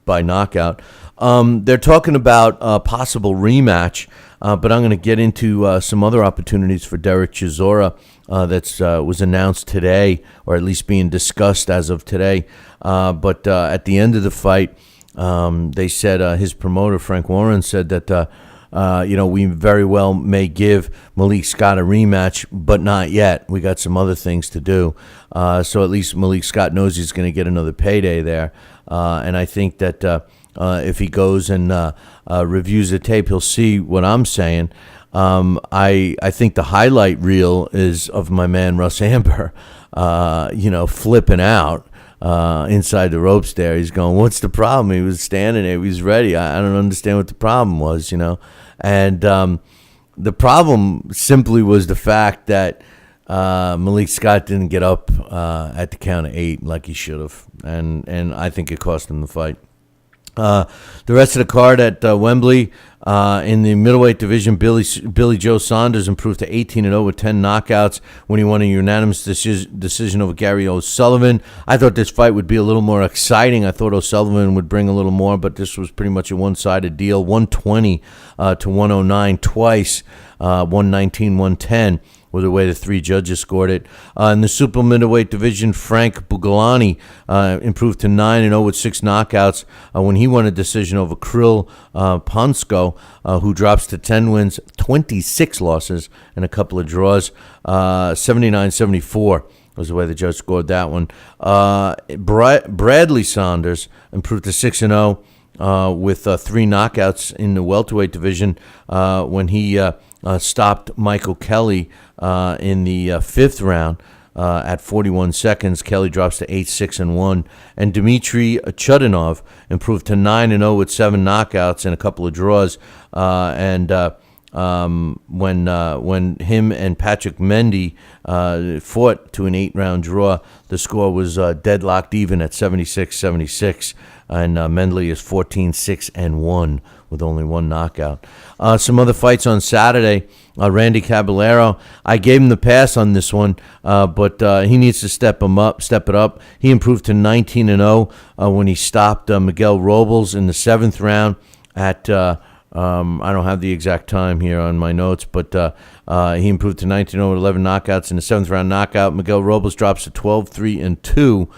by knockout. They're talking about a possible rematch, but I'm going to get into some other opportunities for Derek Chisora that was announced today, or at least being discussed as of today. But at the end of the fight, they said his promoter, Frank Warren, said that we very well may give Malik Scott a rematch, but not yet. We got some other things to do. So at least Malik Scott knows he's going to get another payday there. And I think that if he goes and reviews the tape, he'll see what I'm saying. I think the highlight reel is of my man Russ Amber, flipping out inside the ropes there. He's going, "What's the problem?" He was standing there. He was ready. I don't understand what the problem was, And the problem simply was the fact that Malik Scott didn't get up at the count of 8 like he should have. And I think it cost him the fight. The rest of the card at Wembley, in the middleweight division, Billy Joe Saunders improved to 18-0 with 10 knockouts when he won a unanimous decision over Gary O'Sullivan. I thought this fight would be a little more exciting. I thought O'Sullivan would bring a little more, but this was pretty much a one-sided deal. 120 to 109 twice, 119, 110. Was the way the 3 judges scored it. In the super middleweight division, Frank Bugalani improved to 9-0 with 6 knockouts when he won a decision over Krill Ponsko, who drops to 10 wins, 26 losses, and a couple of draws. 79-74 was the way the judge scored that one. Bradley Saunders improved to 6-0 with 3 knockouts in the welterweight division when he stopped Michael Kelly in the 5th round at 41 seconds. Kelly drops to 8-6-1. And Dmitry Chudinov improved to 9-0 with 7 knockouts and a couple of draws. When him and Patrick Mendy fought to an 8-round draw, the score was deadlocked even at 76-76. And Mendley is 14-6-1 with only 1 knockout. Some other fights on Saturday. Randy Caballero, I gave him the pass on this one, but he needs to step it up. He improved to 19-0 when he stopped Miguel Robles in the 7th round at I don't have the exact time here on my notes, but he improved to 19-0 with 11 knockouts in the 7th round knockout. Miguel Robles drops to 12-3-2.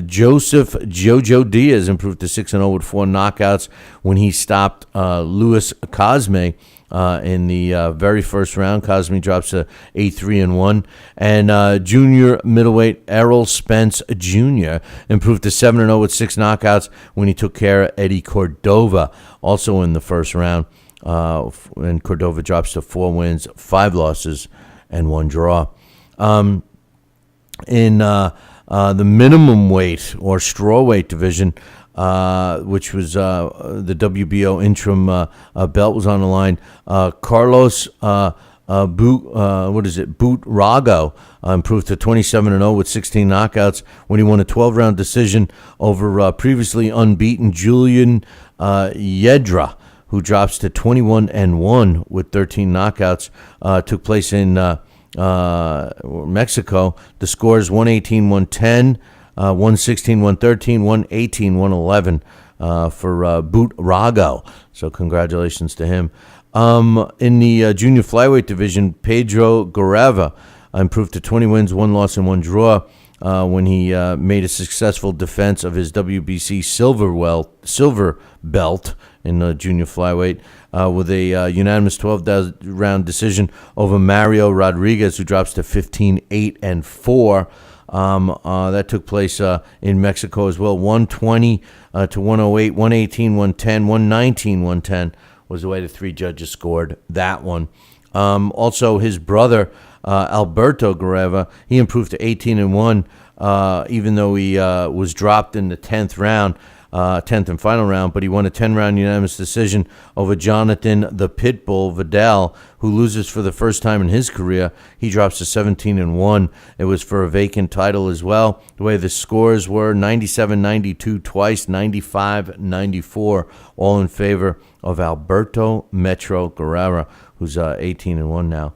Joseph Jojo Diaz improved to 6-0 with 4 knockouts when he stopped Luis Cosme in the very first round. Cosme drops to 8-3-1. And junior middleweight Errol Spence Jr. improved to 7-0 with 6 knockouts when he took care of Eddie Cordova, also in the first round. And Cordova drops to 4 wins, 5 losses, and 1 draw. In the minimum weight or strawweight division, which was the WBO interim belt was on the line. Carlos Buitrago improved to 27-0 with 16 knockouts when he won a 12-round decision over previously unbeaten Julian Yedra, who drops to 21-1 with 13 knockouts. Took place in Mexico. The scores 118-110, 116-113, 118-111 for Buitrago. So congratulations to him. In the junior flyweight division, Pedro Guerrero improved to 20 wins, 1 loss, and 1 draw when he made a successful defense of his WBC silver belt in the junior flyweight with a unanimous 12-round decision over Mario Rodriguez, who drops to 15-8-4. That took place in Mexico as well. 120 to 108, 118, 110, 119, 110 was the way the 3 judges scored that one. Also, his brother, Alberto Guerrero, he improved to 18-1, even though he was dropped in the 10th round. 10th and final round, but he won a 10-round unanimous decision over Jonathan the Pitbull Vidal, who loses for the first time in his career. He drops to 17-1. It was for a vacant title as well. The way the scores were, 97-92 twice, 95-94, all in favor of Alberto Metro Guerrero, who's 18-1 now.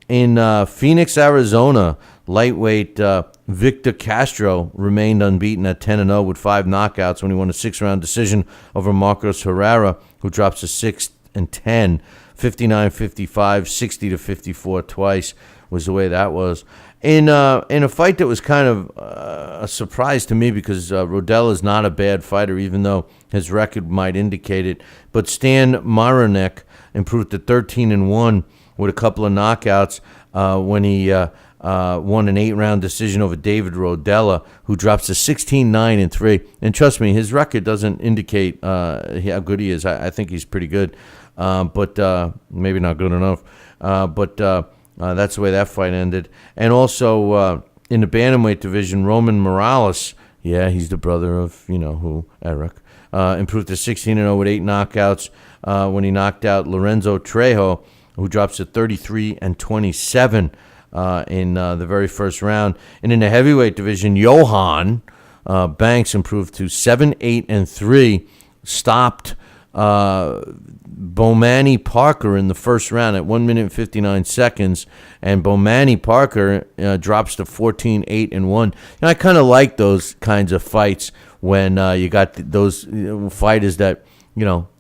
In Phoenix, Arizona, lightweight Victor Castro remained unbeaten at 10-0 with 5 knockouts when he won a 6-round decision over Marcos Herrera, who drops to 6-10, 59-55, 60-54 twice was the way that was. In a fight that was kind of a surprise to me because Rodell is not a bad fighter, even though his record might indicate it. But Stan Maranek improved to 13-1 with a couple of knockouts when he won an 8-round decision over David Rodella, who drops to 16-9-3. And trust me, his record doesn't indicate how good he is. I think he's pretty good. but maybe not good enough. But that's the way that fight ended. And also in the bantamweight division, Roman Morales, yeah, he's the brother of, who, Eric, improved to 16-0 with 8 knockouts when he knocked out Lorenzo Trejo, who drops to 33-27 in the very first round. And in the heavyweight division, Johan Banks improved to 7-8-3, stopped Bomani Parker in the first round at 1 minute and 59 seconds, and Bomani Parker drops to 14-8-1. I kind of like those kinds of fights when you got those fighters that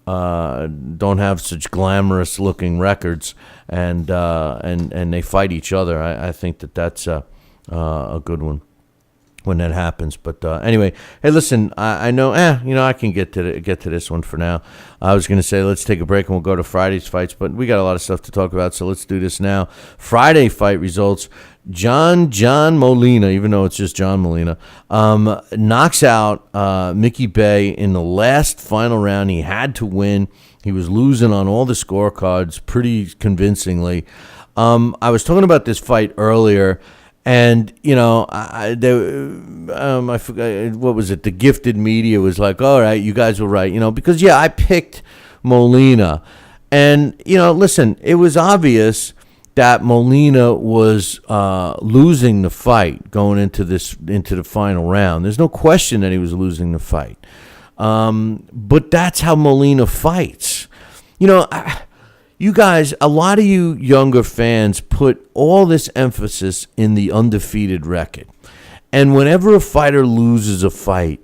don't have such glamorous looking records, and they fight each other. I think that's a good one when that happens. But anyway, hey, listen, I know, I can get to this one for now. I was going to say let's take a break and we'll go to Friday's fights, but we got a lot of stuff to talk about, so let's do this now. Friday fight results: John Molina, even though it's just John Molina, knocks out Mickey Bay in the last final round. He had to win. He was losing on all the scorecards pretty convincingly. I was talking about this fight earlier, and I forgot what was it. The Gifted Media was like, "All right, you guys were right," because I picked Molina, and listen, it was obvious that Molina was losing the fight going into the final round. There's no question that he was losing the fight, but that's how Molina fights. You guys, a lot of you younger fans put all this emphasis in the undefeated record. And whenever a fighter loses a fight,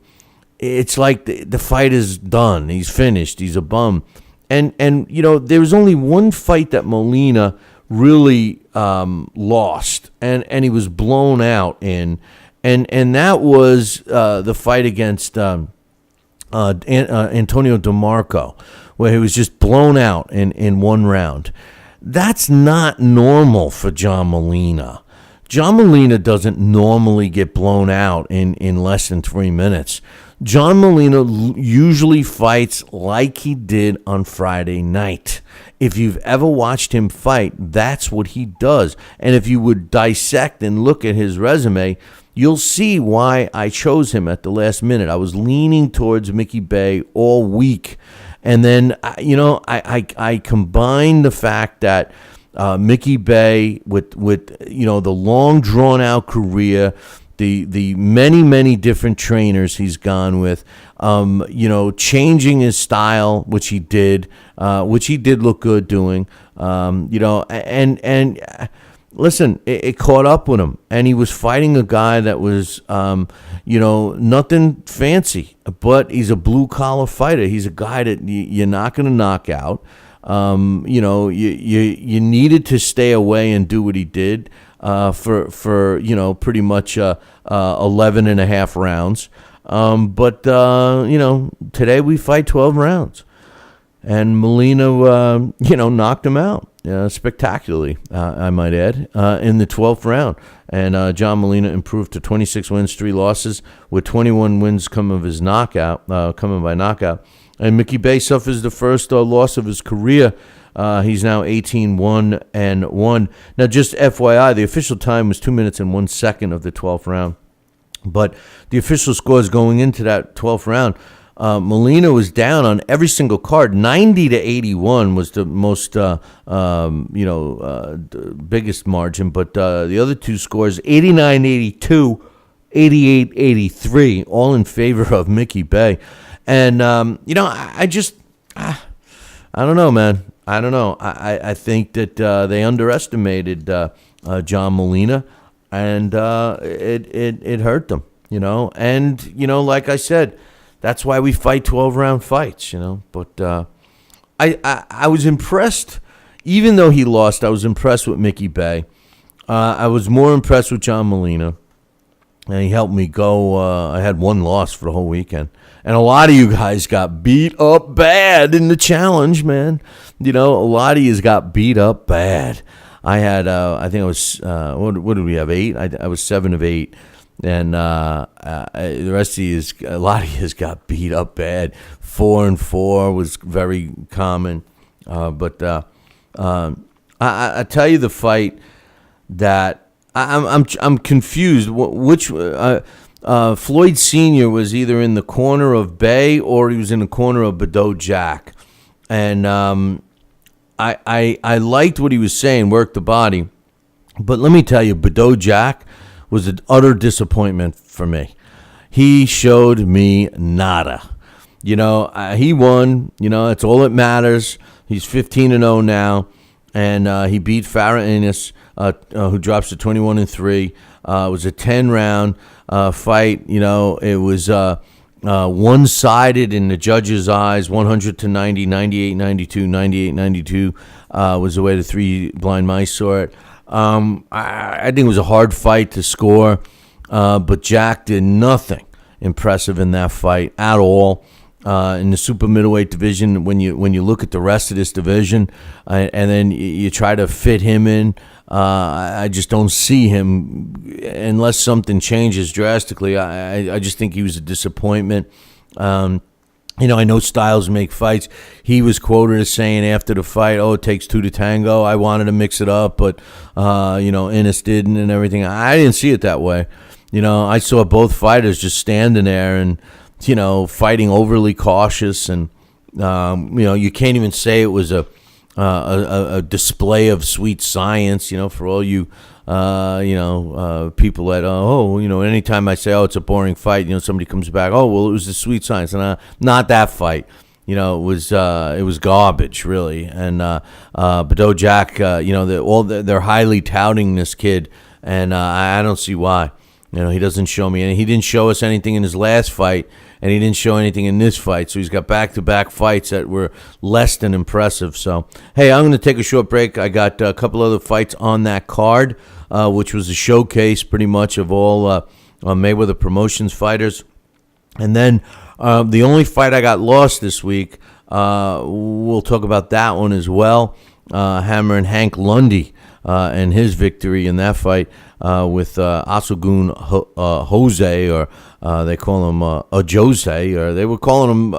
it's like the fight is done. He's finished. He's a bum. And there was only one fight that Molina really lost, and he was blown out in. And that was the fight against Antonio DeMarco, where he was just blown out in one round. That's not normal for John Molina. John Molina doesn't normally get blown out in less than 3 minutes. John Molina usually fights like he did on Friday night. If you've ever watched him fight, that's what he does. And if you would dissect and look at his resume, you'll see why I chose him at the last minute. I was leaning towards Mickey Bay all week. And then, I combined the fact that Mickey Bay with the long drawn out career, the many different trainers he's gone with, changing his style, which he did look good doing, and listen, it caught up with him, and he was fighting a guy that was, nothing fancy, but he's a blue-collar fighter. He's a guy that you're not going to knock out. You needed to stay away and do what he did for pretty much 11 and a half rounds. But today we fight 12 rounds. And Molina, knocked him out spectacularly, I might add, in the 12th round. And John Molina improved to 26 wins, 3 losses, with 21 wins coming by knockout. And Mickey Bay suffers the first loss of his career. He's now 18-1-1. Now, just FYI, the official time was 2 minutes and 1 second of the 12th round. But the official scores going into that 12th round, Molina was down on every single card. 90-81 was the most, biggest margin. But the other two scores, 89-82, 88-83, all in favor of Mickey Bay. And, I don't know, man. I don't know. I think that they underestimated John Molina, and it hurt them, And, like I said, that's why we fight 12-round fights, But I was impressed. Even though he lost, I was impressed with Mickey Bay. I was more impressed with John Molina. And he helped me go. I had one loss for the whole weekend. And a lot of you guys got beat up bad in the challenge, man. A lot of you got beat up bad. I had, I think I was, what did we have, 8? I was 7 of 8. And the rest of you, a lot of you got beat up bad. 4-4 was very common. I tell you the fight that I'm confused. Which Floyd Sr. was either in the corner of Bay or he was in the corner of Badeau Jack, and I liked what he was saying, work the body, but let me tell you, Badeau Jack was an utter disappointment for me. He showed me nada. He won. That's all that matters. He's 15-0 now, and he beat Farah Innis, who drops to 21-3. It was a 10-round fight. It was one-sided in the judges' eyes, 100-90, 98-92, 98-92 was the way the three blind mice saw it. I think it was a hard fight to score, but Jack did nothing impressive in that fight at all. In the super middleweight division, when you look at the rest of this division, and then you try to fit him in, I just don't see him unless something changes drastically. I just think he was a disappointment. I know styles make fights. He was quoted as saying after the fight, it takes two to tango. I wanted to mix it up, but, Innis didn't and everything. I didn't see it that way. I saw both fighters just standing there and, fighting overly cautious. And, you can't even say it was a display of sweet science, for all you, people that, anytime I say, it's a boring fight, somebody comes back, it was the sweet science. And not that fight. It was garbage, really. And Badeau Jack, they're highly touting this kid, and I don't see why. He doesn't show me any. He didn't show us anything in his last fight, and he didn't show anything in this fight. So he's got back-to-back fights that were less than impressive. So, hey, I'm going to take a short break. I got a couple other fights on that card, which was a showcase pretty much of all Mayweather Promotions fighters. And then the only fight I got lost this week, we'll talk about that one as well. Hammer and Hank Lundy and his victory in that fight with Asagun Jose, or they call him Jose, or they were calling him,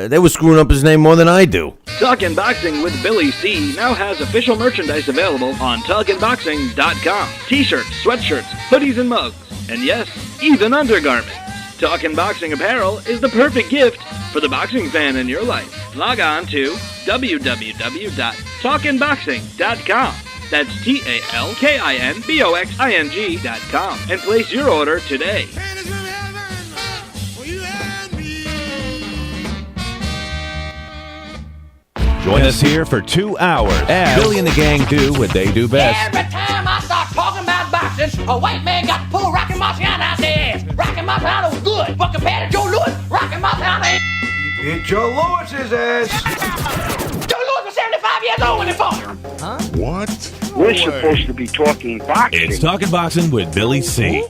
they were screwing up his name more than I do. Talkin' Boxing with Billy C. now has official merchandise available on TalkinBoxing.com. T-shirts, sweatshirts, hoodies, and mugs. And yes, even undergarments. Talkin' Boxing apparel is the perfect gift for the boxing fan in your life. Log on to www.talkinboxing.com. That's TalkinBoxing.com and place your order today. Join us here for 2 hours as Billy and the gang do what they do best. Every time I start talking about boxing, a white man got to pull Rocky Marciano out the ass. Rocky Marciano was good, but compared to Joe Louis, Rocky Marciano ain't. Hit Joe Louis's ass. Joe Louis was 75 years old when he fought. Huh? What? We're supposed to be talking boxing. It's Talking Boxing with Billy C.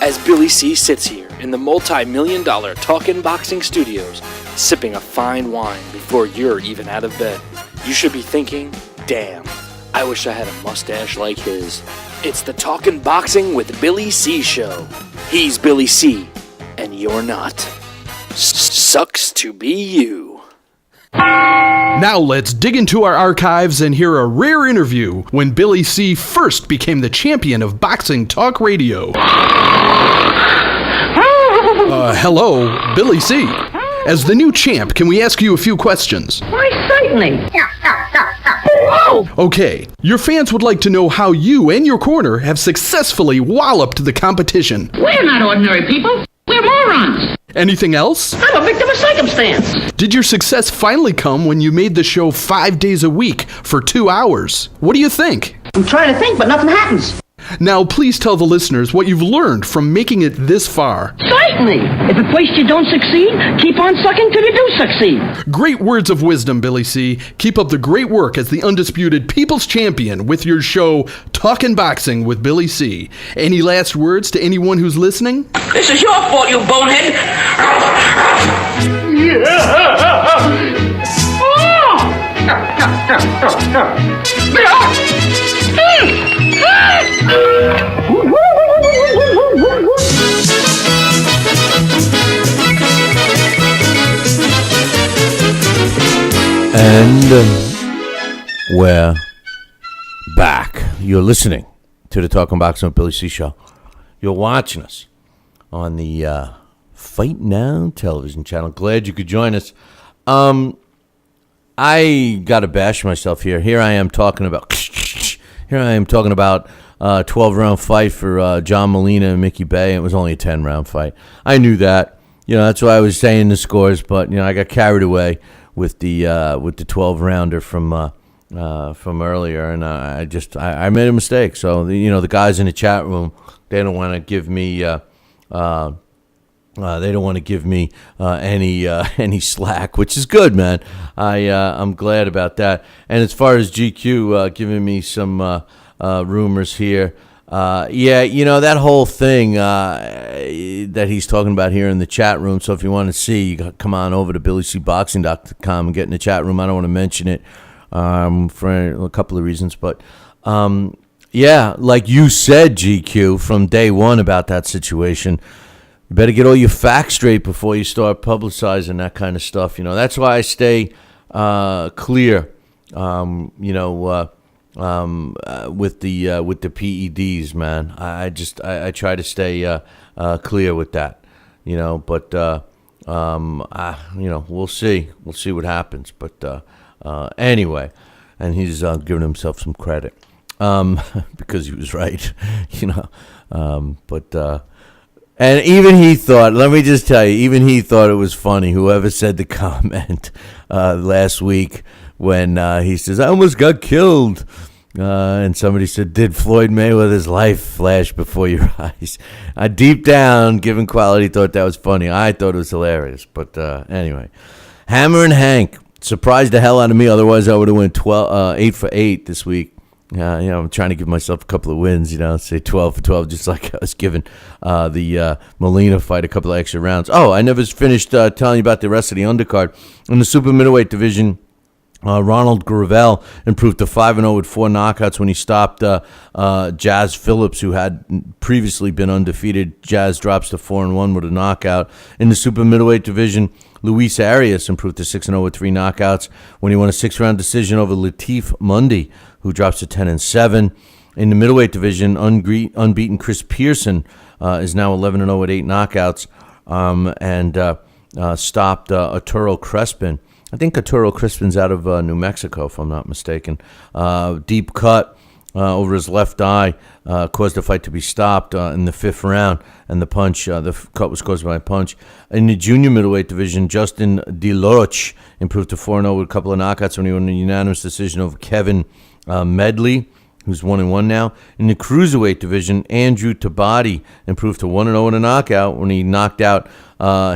As Billy C sits here in the multi-million-dollar Talkin' Boxing studios, sipping a fine wine before you're even out of bed, you should be thinking, damn, I wish I had a mustache like his. It's the Talkin' Boxing with Billy C show. He's Billy C, and you're not. Sucks to be you. Now let's dig into our archives and hear a rare interview when Billy C first became the champion of boxing talk radio. Hello, Billy C. As the new champ, can we ask you a few questions? Why, certainly. Okay, your fans would like to know how you and your corner have successfully walloped the competition. We're not ordinary people. We're morons. Anything else? I'm a victim of circumstance. Did your success finally come when you made the show 5 days a week for 2 hours? What do you think? I'm trying to think, but nothing happens. Now, please tell the listeners what you've learned from making it this far. Certainly. If at first you don't succeed, keep on sucking till you do succeed. Great words of wisdom, Billy C. Keep up the great work as the undisputed People's Champion with your show, Talkin' Boxing with Billy C. Any last words to anyone who's listening? This is your fault, you bonehead. And we're back. You're listening to the Talking Boxing with Billy C show. You're watching us on the Fight Now television channel. Glad you could join us. I got to bash myself here. Here I am talking about 12-round fight for John Molina and Mickey Bay. It was only a 10-round fight. I knew that. That's why I was saying the scores, but I got carried away with the 12-rounder from earlier, and I made a mistake. So the guys in the chat room, they don't want to give me any slack, which is good, man. I'm glad about that. And as far as GQ giving me some rumors here, that whole thing that he's talking about here in the chat room. So if you want to see, you got come on over to BillyCBoxing.com and get in the chat room. I don't want to mention it for a couple of reasons, but like you said, GQ, from day one about that situation, you better get all your facts straight before you start publicizing that kind of stuff. That's why I stay clear. With the PEDs, man. I try to stay clear with that, but we'll see what happens. But anyway, and he's giving himself some credit because he was right, and even he thought, let me just tell you, even he thought it was funny, whoever said the comment last week when he says, I almost got killed. And somebody said, did Floyd Mayweather's life flash before your eyes? Deep down, given quality, thought that was funny. I thought it was hilarious. But anyway, Hammer and Hank surprised the hell out of me. Otherwise, I would have went 8 for 8 this week. I'm trying to give myself a couple of wins, say 12 for 12, just like I was giving the Molina fight a couple of extra rounds. Oh, I never finished telling you about the rest of the undercard. In the super middleweight division, Ronald Gravel improved to 5-0 with 4 knockouts when he stopped Jazz Phillips, who had previously been undefeated. Jazz drops to 4-1 with a knockout. In the super middleweight division, Luis Arias improved to 6-0 with 3 knockouts when he won a 6-round decision over Latif Mundi, who drops to 10-7. In the middleweight division, unbeaten Chris Pearson is now 11-0 with 8 knockouts and stopped Arturo Crespin. I think Arturo Crispin's out of New Mexico, if I'm not mistaken. Deep cut over his left eye caused the fight to be stopped in the 5th round, and the punch, the cut was caused by a punch. In the junior middleweight division, Justin DeLoach improved to 4-0 with a couple of knockouts when he won a unanimous decision over Kevin Medley, who's 1-1 now. In the cruiserweight division, Andrew Tabati improved to 1-0 with a knockout when he knocked out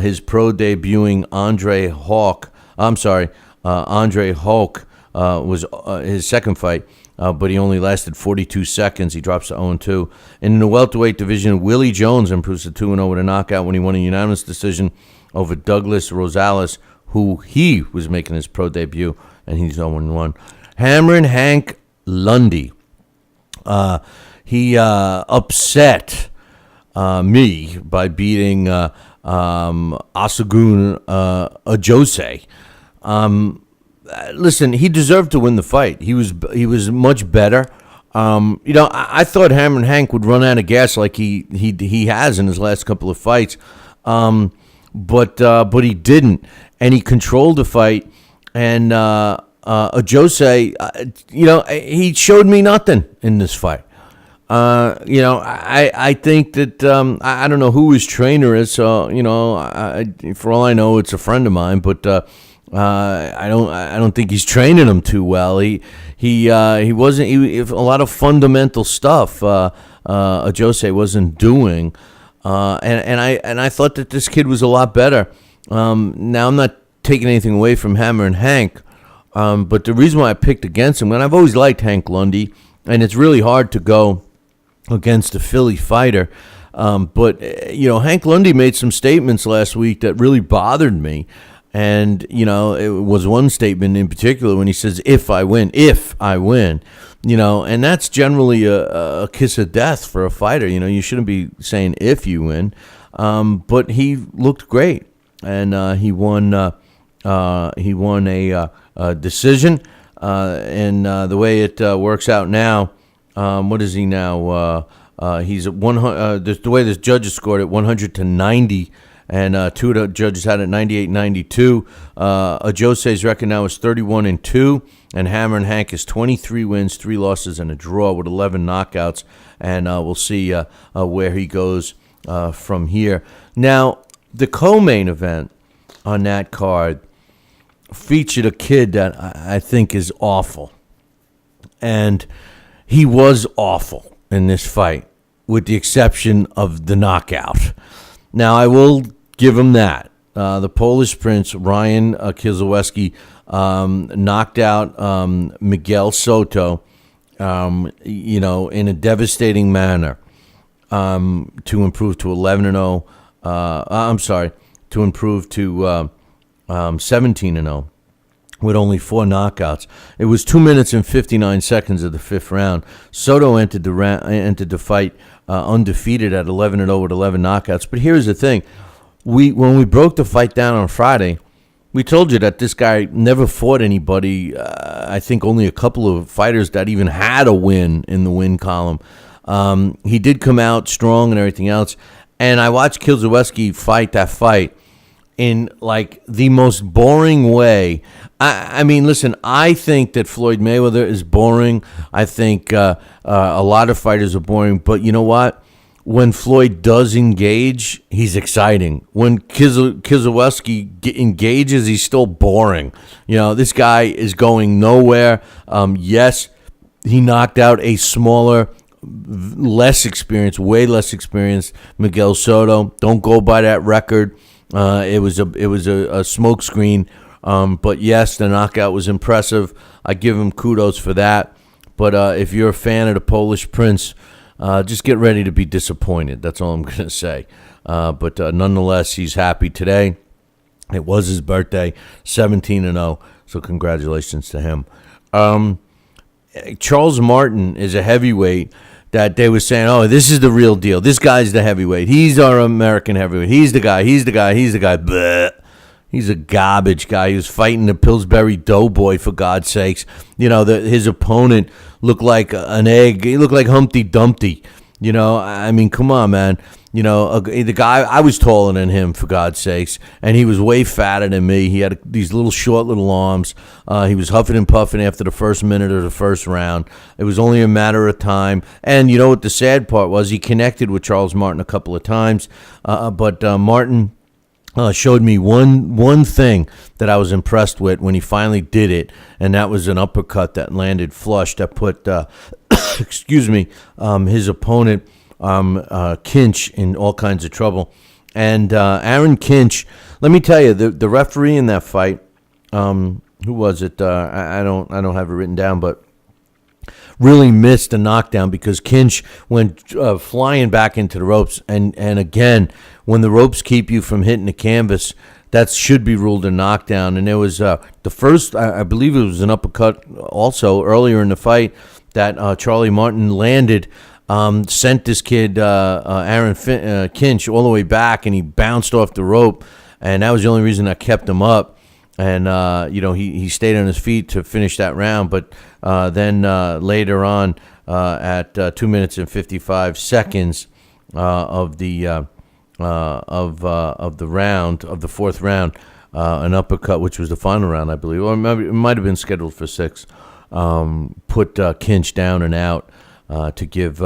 his pro debuting Andre Hawk. Andre Hulk was his second fight, but he only lasted 42 seconds. He drops to 0-2. In the welterweight division, Willie Jones improves to 2-0 with a knockout when he won a unanimous decision over Douglas Rosales, who he was making his pro debut, and he's 0-1. Hammer and Hank Lundy. He upset me by beating Asagun Ajose. Listen, he deserved to win the fight. He was much better. I thought Hammer and Hank would run out of gas like he has in his last couple of fights, but he didn't, and he controlled the fight. And Ajose, he showed me nothing in this fight. I think that I don't know who his trainer is. So for all I know, it's a friend of mine. But I don't think he's training him too well. He wasn't. A lot of fundamental stuff Ajose wasn't doing. And I thought that this kid was a lot better. Now I'm not taking anything away from Hammer and Hank, but the reason why I picked against him, and I've always liked Hank Lundy, and it's really hard to go against a Philly fighter. But Hank Lundy made some statements last week that really bothered me. And, it was one statement in particular when he says, if I win, and that's generally a kiss of death for a fighter. You shouldn't be saying if you win. But he looked great, and he won He won a decision, and the way it works out now, what is he now? He's at 100. The way the judges scored it, 100-90, and two of the judges had it 98-92. Jose's record now is 31-2, and Hammer and Hank is 23 wins, 3 losses, and a draw with 11 knockouts. And we'll see where he goes from here. Now, the co-main event on that card featured a kid that I think is awful. And he was awful in this fight, with the exception of the knockout. Now, I will give him that. The Polish Prince, Ryan Kieslowski, knocked out Miguel Soto, in a devastating manner, to improve to 11-0. To improve to 17-0 with only 4 knockouts. It was 2 minutes and 59 seconds of the 5th round. Soto entered the fight undefeated at 11-0 with 11 knockouts. But here's the thing: when we broke the fight down on Friday, we told you that this guy never fought anybody. I think only a couple of fighters that even had a win in the win column. He did come out strong and everything else. And I watched Kieslowski fight that fight in like the most boring way. I mean, listen, I think that Floyd Mayweather is boring. I think a lot of fighters are boring. But you know what? When Floyd does engage, he's exciting. When Kieslowski engages, he's still boring. This guy is going nowhere. Yes, he knocked out a smaller, way less experienced Miguel Soto. Don't go by that record. It was a smokescreen. But yes, the knockout was impressive. I give him kudos for that. But if you're a fan of the Polish Prince, just get ready to be disappointed. That's all I'm going to say. But nonetheless, he's happy today. It was his birthday, 17-0. So congratulations to him. Charles Martin is a heavyweight that they were saying, oh, this is the real deal. This guy's the heavyweight. He's our American heavyweight. He's the guy. Bleh. He's a garbage guy. He was fighting the Pillsbury Doughboy, for God's sakes. His opponent looked like an egg. He looked like Humpty Dumpty. I mean, come on, man. The guy, I was taller than him, for God's sakes, and he was way fatter than me. He had these short little arms. He was huffing and puffing after the first minute of the first round. It was only a matter of time. And you know what the sad part was? He connected with Charles Martin a couple of times, but Martin showed me one thing that I was impressed with when he finally did it, and that was an uppercut that landed flush that put, his opponent, Kinch, in all kinds of trouble. And Aaron Kinch, let me tell you, the referee in that fight, who was it? I don't have it written down, but really missed a knockdown because Kinch went flying back into the ropes. And again, when the ropes keep you from hitting the canvas, that should be ruled a knockdown. And there was the first, I believe it was an uppercut also earlier in the fight that Charlie Martin landed, sent this kid, Aaron Kinch, all the way back, and he bounced off the rope. And that was the only reason I kept him up. And, he stayed on his feet to finish that round. But then later on, at 2 minutes and 55 seconds of the round, of the 4th round, an uppercut, which was the final round, I believe, or maybe it might have been scheduled for 6, put Kinch down and out to give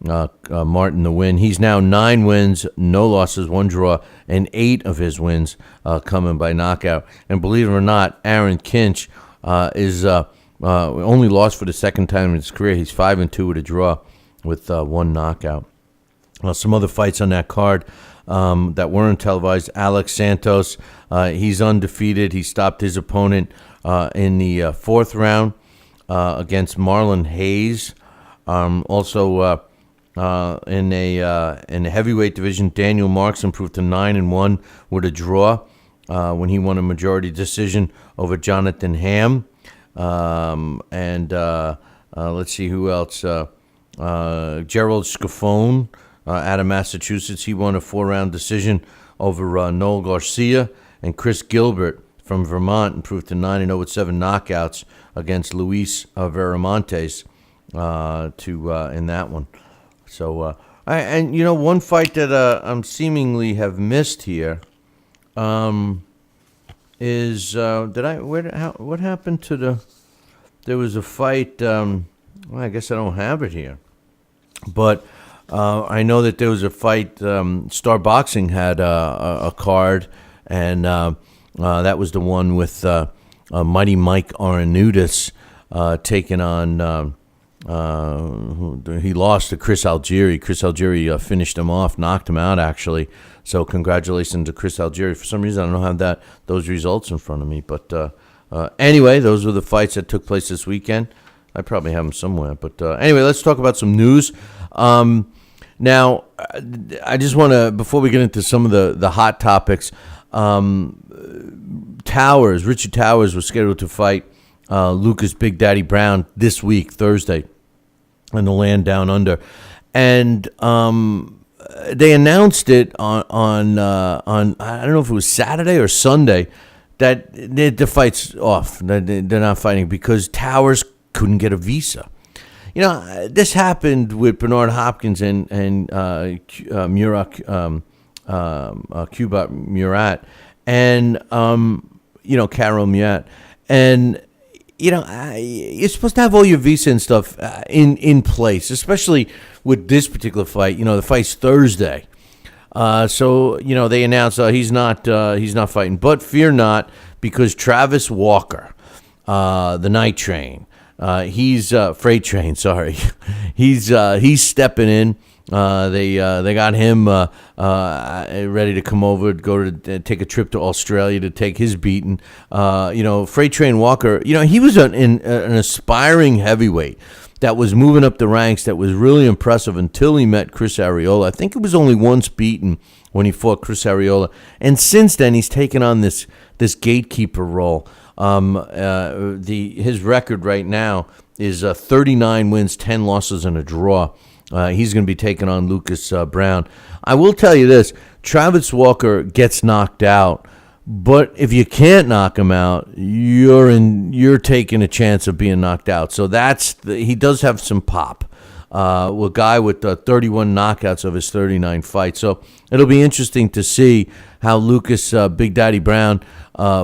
Martin the win. He's now 9 wins, no losses, 1 draw, and 8 of his wins coming by knockout. And believe it or not, Aaron Kinch is only lost for the 2nd time in his career. He's 5-2 with a draw, with 1 knockout. Some other fights on that card that weren't televised. Alex Santos, he's undefeated. He stopped his opponent in the 4th round against Marlon Hayes. Also in the heavyweight division, Daniel Marks improved to 9-1 with a draw when he won a majority decision over Jonathan Ham. Let's see who else. Gerald Scafone out of Massachusetts. He won a 4-round decision over Noel Garcia. And Chris Gilbert from Vermont improved to 9-0 with 7 knockouts against Luis Veramontes in that one. So, one fight that I'm seemingly have missed here is what happened to there was a fight. I guess I don't have it here, but I know that there was a fight. Star Boxing had a card, and that was the one with Mighty Mike Aranudis taking on. He lost to Chris Algieri. Chris Algieri finished him off, knocked him out, actually. So congratulations to Chris Algieri. For some reason, I don't have those results in front of me. But anyway, those were the fights that took place this weekend. I probably have them somewhere. But anyway, let's talk about some news. Now, I just want to, before we get into some of the hot topics, Richard Towers was scheduled to fight Lucas Big Daddy Brown this week, Thursday, in the land down under, and they announced it on I don't know if it was Saturday or Sunday that the fight's off. They're not fighting because Towers couldn't get a visa. This happened with Bernard Hopkins and Cuba Murat and Caro Murat and. You're supposed to have all your visa and stuff in place, especially with this particular fight. The fight's Thursday, so they announced he's not fighting. But fear not, because Travis Walker, the Night Train, he's Freight Train. Sorry, he's stepping in. They got him ready to come over, take a trip to Australia to take his beating. Freight Train Walker, he was an aspiring heavyweight that was moving up the ranks, that was really impressive until he met Chris Arreola. I think it was only once beaten when he fought Chris Arreola. And since then, he's taken on this gatekeeper role. His record right now is 39 wins, 10 losses, and a draw. He's going to be taking on Lucas Brown. I will tell you this: Travis Walker gets knocked out, but if you can't knock him out, you're taking a chance of being knocked out. So he does have some pop. A guy with 31 knockouts of his 39 fights. So it'll be interesting to see how Lucas Big Daddy Brown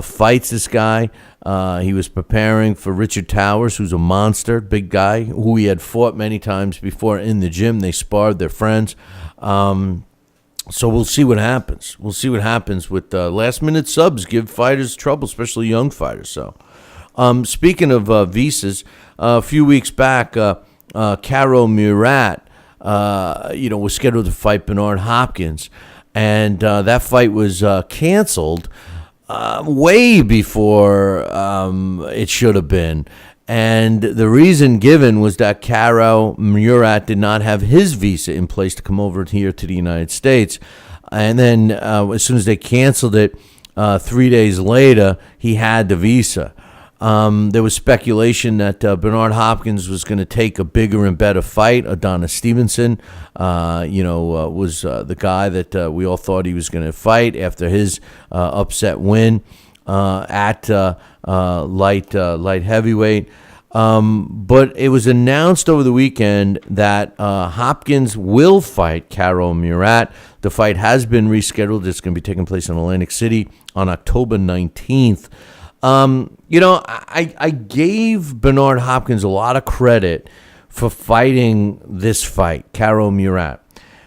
fights this guy. He was preparing for Richard Towers, who's a monster, big guy, who he had fought many times before in the gym. They sparred, they're friends. So we'll see what happens. We'll see what happens with last-minute subs. Give fighters trouble, especially young fighters. So, speaking of visas, a few weeks back, Caro Murat, was scheduled to fight Bernard Hopkins, and that fight was canceled way before it should have been. And the reason given was that Caro Murat did not have his visa in place to come over here to the United States. And then as soon as they canceled it, 3 days later, he had the visa. There was speculation that Bernard Hopkins was going to take a bigger and better fight. Adonis Stevenson, was the guy that we all thought he was going to fight after his upset win at light heavyweight. But it was announced over the weekend that Hopkins will fight Caro Murat. The fight has been rescheduled. It's going to be taking place in Atlantic City on October 19th. I gave Bernard Hopkins a lot of credit for fighting this fight, Caro Murat.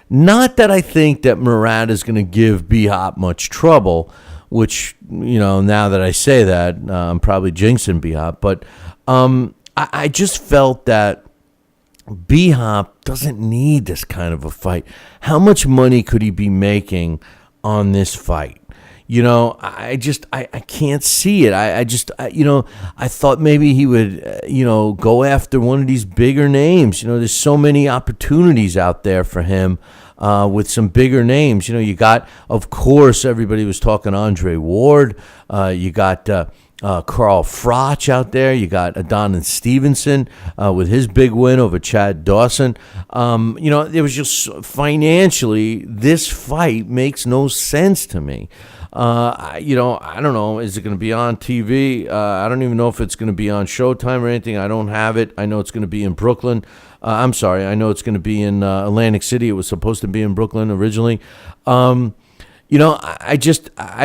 Not that I think that Murat is going to give B-Hop much trouble, which, now that I say that, I'm probably jinxing B-Hop. But I just felt that B-Hop doesn't need this kind of a fight. How much money could he be making on this fight? I can't see it. I thought maybe he would, go after one of these bigger names. There's so many opportunities out there for him with some bigger names. You got, of course, everybody was talking Andre Ward. You got Carl Froch out there. You got Adonis Stevenson with his big win over Chad Dawson. It was just financially, this fight makes no sense to me. I don't know. Is it going to be on TV? I don't even know if it's going to be on Showtime or anything. I don't have it. I know it's going to be in Brooklyn. I'm sorry. I know it's going to be in Atlantic City. It was supposed to be in Brooklyn originally. I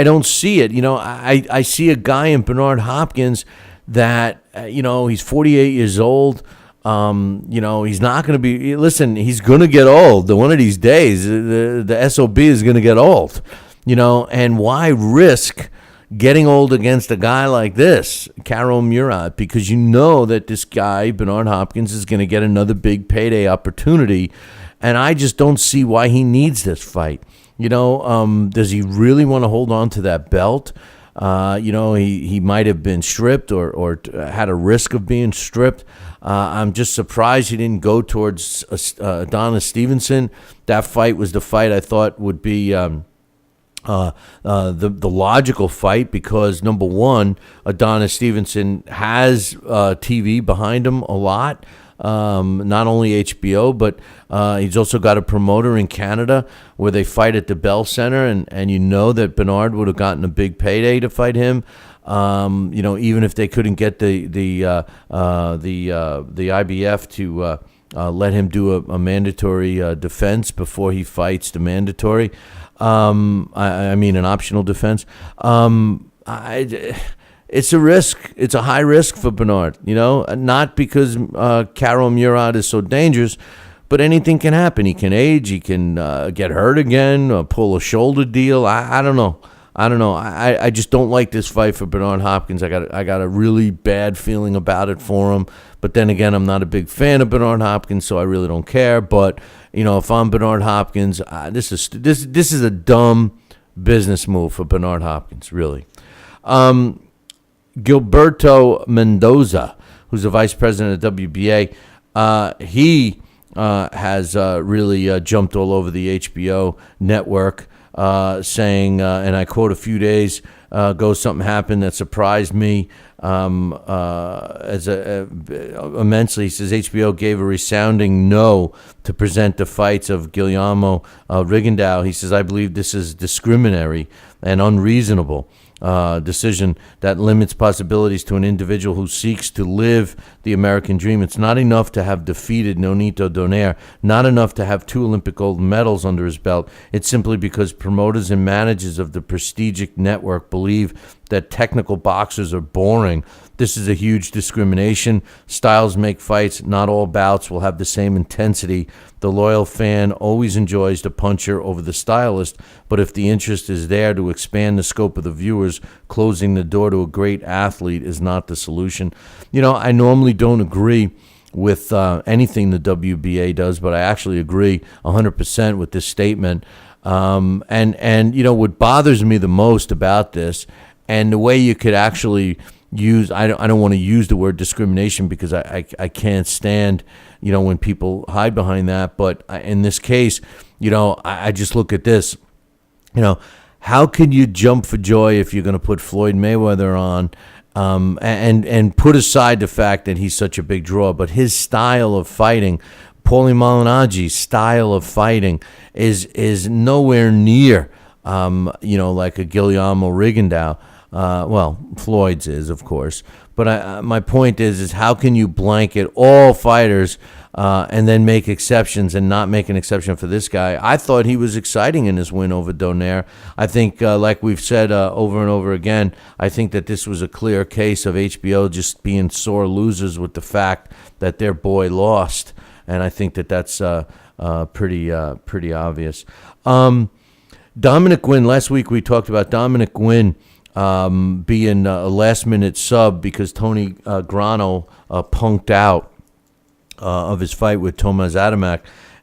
don't see it. I see a guy in Bernard Hopkins that, he's 48 years old. He's not going to be, listen, he's going to get old. One of these days, the SOB is going to get old, and why risk getting old against a guy like this, Karo Murat, because that this guy, Bernard Hopkins, is going to get another big payday opportunity, and I just don't see why he needs this fight. Does he really want to hold on to that belt? He might have been stripped or had a risk of being stripped. I'm just surprised he didn't go towards Adonis Stevenson. That fight was the fight I thought would be the logical fight because, number one, Adonis Stevenson has TV behind him a lot. Not only HBO, but he's also got a promoter in Canada where they fight at the Bell Center, and that Bernard would have gotten a big payday to fight him. Even if they couldn't get the IBF to let him do a mandatory defense before he fights the mandatory. I mean an optional defense. It's a risk. It's a high risk for Bernard, not because Karo Murat is so dangerous, but anything can happen. He can age. He can get hurt again, pull a shoulder deal. I don't know. I just don't like this fight for Bernard Hopkins. I got a really bad feeling about it for him. But then again, I'm not a big fan of Bernard Hopkins, so I really don't care. But if I'm Bernard Hopkins, this is a dumb business move for Bernard Hopkins, really. Gilberto Mendoza, who's the vice president of WBA, he has really jumped all over the HBO network, saying, and I quote, a few days ago, something happened that surprised me immensely. He says HBO gave a resounding no to present the fights of Guillermo Rigondeaux. He says, I believe this is discriminatory and unreasonable decision that limits possibilities to an individual who seeks to live the American dream. It's not enough to have defeated Nonito Donaire, not enough to have 2 Olympic gold medals under his belt. It's simply because promoters and managers of the prestigious network believe that technical boxers are boring. This is a huge discrimination. Styles make fights. Not all bouts will have the same intensity. The loyal fan always enjoys the puncher over the stylist, but if the interest is there to expand the scope of the viewers, closing the door to a great athlete is not the solution. I normally don't agree with anything the WBA does, but I actually agree 100% with this statement. And what bothers me the most about this, and the way you could actually use, I don't want to use the word discrimination because I can't stand, when people hide behind that. But in this case, I just look at this, how can you jump for joy if you're going to put Floyd Mayweather on, and put aside the fact that he's such a big draw, but his style of fighting, Paulie Malignaggi's style of fighting is nowhere near, like a Guillermo Rigondeaux. Well, Floyd's is, of course. But my point is how can you blanket all fighters and then make exceptions and not make an exception for this guy? I thought he was exciting in his win over Donaire. I think, like we've said over and over again, I think that this was a clear case of HBO just being sore losers with the fact that their boy lost. And I think that that's pretty obvious. Dominic Gwynn, last week we talked about Dominic Gwynn being a last-minute sub because Tony Grano punked out of his fight with Tomas Adamek.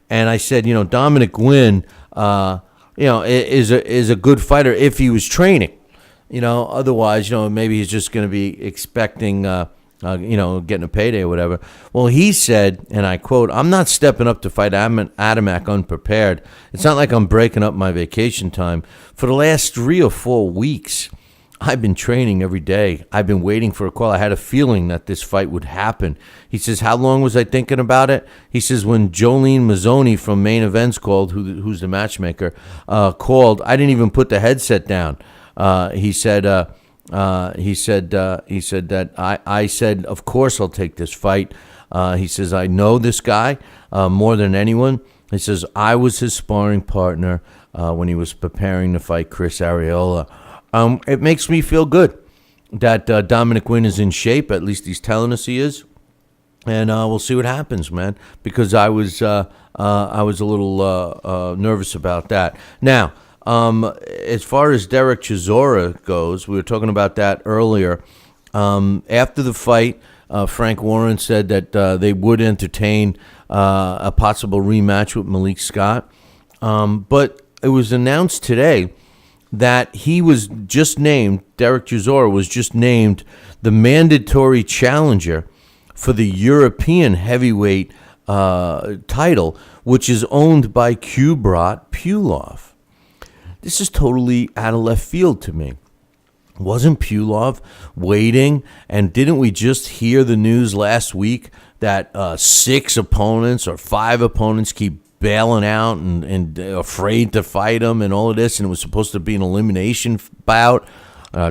And I said, Dominic Gwynn, is a good fighter if he was training. Otherwise, maybe he's just going to be expecting, getting a payday or whatever. Well, he said, and I quote, I'm not stepping up to fight Adamek unprepared. It's not like I'm breaking up my vacation time. For the last 3 or 4 weeks, I've been training every day. I've been waiting for a call. I had a feeling that this fight would happen. He says, how long was I thinking about it? He says, when Jolene Mazzoni from Main Events called, who's the matchmaker, called, I didn't even put the headset down. He said that I said, of course I'll take this fight. He says, I know this guy more than anyone. He says, I was his sparring partner when he was preparing to fight Chris Arreola. It makes me feel good that Dominic Wynn is in shape. At least he's telling us he is. And we'll see what happens, man, because I was a little nervous about that. Now, as far as Derek Chisora goes, we were talking about that earlier. After the fight, Frank Warren said that they would entertain a possible rematch with Malik Scott. But it was announced today that he was just named, Derek Chisora was just named the mandatory challenger for the European heavyweight title, which is owned by Kubrat Pulev. This is totally out of left field to me. Wasn't Pulev waiting? And didn't we just hear the news last week that 6 opponents or 5 opponents keep bailing out and afraid to fight him and all of this? And it was supposed to be an elimination bout.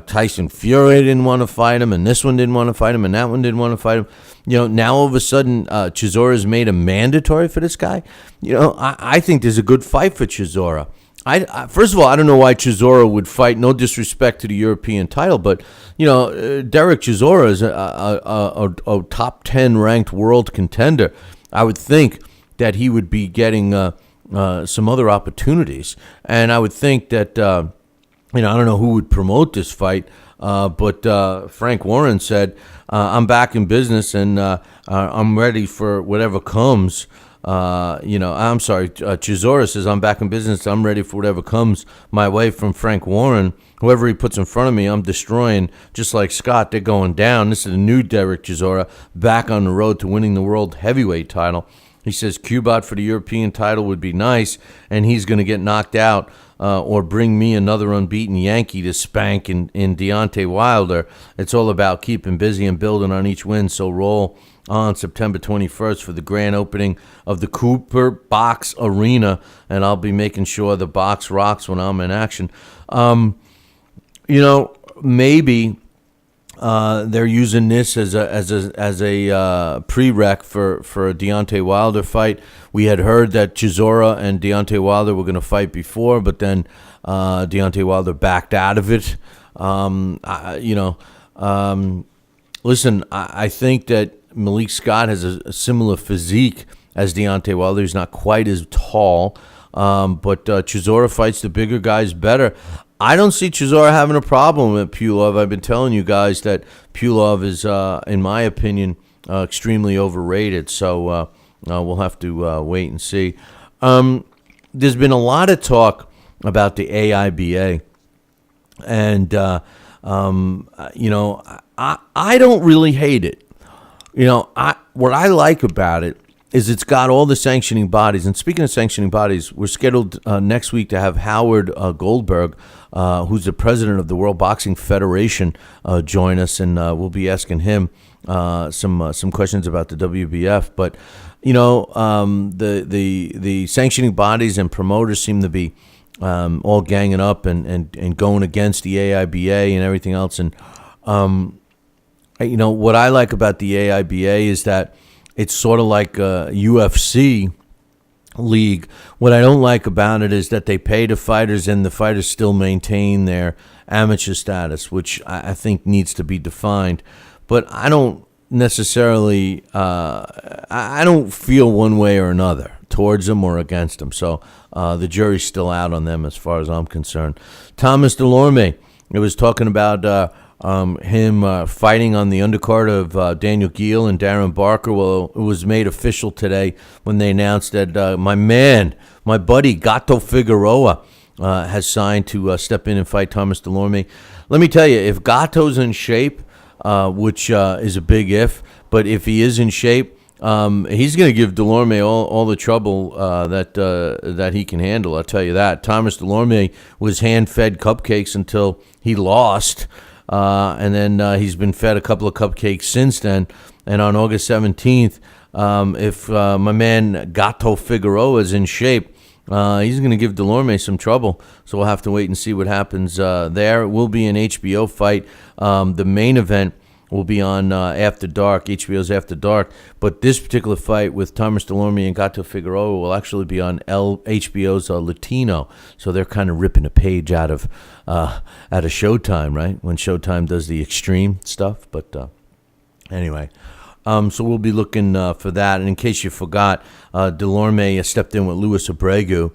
Tyson Fury didn't want to fight him, and this one didn't want to fight him, and that one didn't want to fight him. Now all of a sudden, Chisora's made a mandatory for this guy. I think there's a good fight for Chisora. First of all, I don't know why Chisora would fight. No disrespect to the European title, but Derek Chisora is a top 10 ranked world contender. I would think that he would be getting some other opportunities, and I would think that I don't know who would promote this fight, but Frank Warren said, "I'm back in business and I'm ready for whatever comes." I'm sorry, Chisora says, I'm back in business. I'm ready for whatever comes my way from Frank Warren. Whoever he puts in front of me, I'm destroying. Just like Scott, they're going down. This is the new Derek Chisora, back on the road to winning the world heavyweight title. He says Kubot for the European title would be nice, and he's going to get knocked out or bring me another unbeaten Yankee to spank in Deontay Wilder. It's all about keeping busy and building on each win, so roll on September 21st for the grand opening of the Cooper Box Arena, and I'll be making sure the box rocks when I'm in action. Maybe they're using this as a prereq for a Deontay Wilder fight. We had heard that Chisora and Deontay Wilder were going to fight before, but then Deontay Wilder backed out of it. Listen, I think that Malik Scott has a similar physique as Deontay Wilder. He's not quite as tall, but Chisora fights the bigger guys better. I don't see Chisora having a problem with Pulev. I've been telling you guys that Pulev is, in my opinion, extremely overrated. So we'll have to wait and see. There's been a lot of talk about the AIBA, and I don't really hate it. What I like about it is it's got all the sanctioning bodies. And speaking of sanctioning bodies, we're scheduled next week to have Howard Goldberg, who's the president of the World Boxing Federation, join us, and we'll be asking him some questions about the WBF. But the sanctioning bodies and promoters seem to be all ganging up and going against the AIBA and everything else. And what I like about the AIBA is that it's sort of like a UFC league. What I don't like about it is that they pay the fighters and the fighters still maintain their amateur status, which I think needs to be defined. But I don't necessarily, I don't feel one way or another towards them or against them. So the jury's still out on them as far as I'm concerned. Thomas Delorme, it was talking about him fighting on the undercard of Daniel Geale and Darren Barker. Well, it was made official today when they announced that my buddy Gato Figueroa has signed to step in and fight Thomas Delorme. Let me tell you, if Gato's in shape, which is a big if, but if he is in shape, he's going to give Delorme all the trouble that he can handle. I'll tell you that. Thomas Delorme was hand-fed cupcakes until he lost. And then he's been fed a couple of cupcakes since then. And on August 17th, if my man Gato Figueroa is in shape, He's going to give Delorme some trouble, so we'll have to wait and see what happens there. It will be an HBO fight. The main event will be on After Dark, HBO's After Dark, but this particular fight with Thomas Delorme and Gato Figueroa will actually be on HBO's Latino, so they're kind of ripping a page out of Showtime, right, when Showtime does the extreme stuff, but anyway. So we'll be looking for that. And in case you forgot, Delorme stepped in with Luis Abregu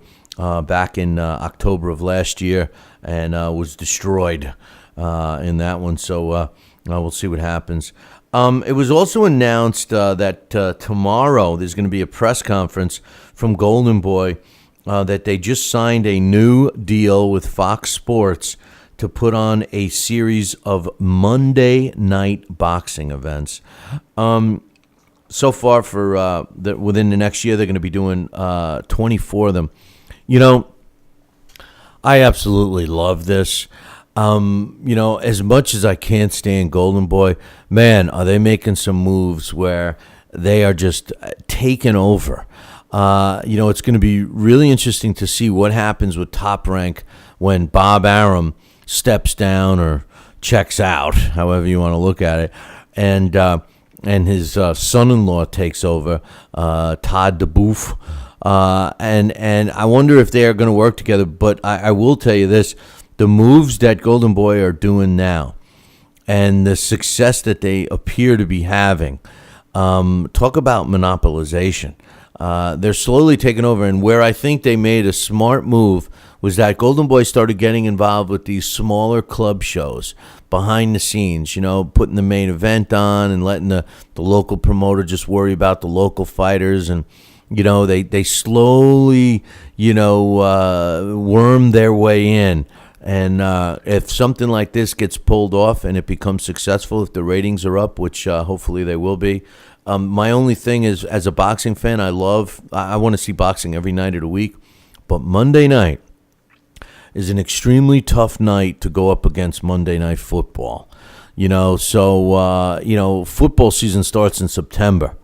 back in October of last year and was destroyed in that one. So we'll see what happens. It was also announced that tomorrow there's going to be a press conference from Golden Boy that they just signed a new deal with Fox Sports to put on a series of Monday night boxing events. So far, for within the next year, they're going to be doing 24 of them. You know, I absolutely love this. You know, as much as I can't stand Golden Boy, man, are they making some moves where they are just taking over. You know, it's going to be really interesting to see what happens with Top Rank when Bob Arum steps down or checks out, however you want to look at it, and his son-in-law takes over, Todd DeBoof, and I wonder if they are going to work together. But I will tell you this: the moves that Golden Boy are doing now, and the success that they appear to be having, talk about monopolization. They're slowly taking over, and where I think they made a smart move was that Golden Boy started getting involved with these smaller club shows behind the scenes, you know, putting the main event on and letting the local promoter just worry about the local fighters. And, you know, they slowly, you know, worm their way in. And if something like this gets pulled off and it becomes successful, if the ratings are up, which hopefully they will be, my only thing is, as a boxing fan, I want to see boxing every night of the week. But Monday night is an extremely tough night to go up against Monday Night Football. You know, so, you know, football season starts in September.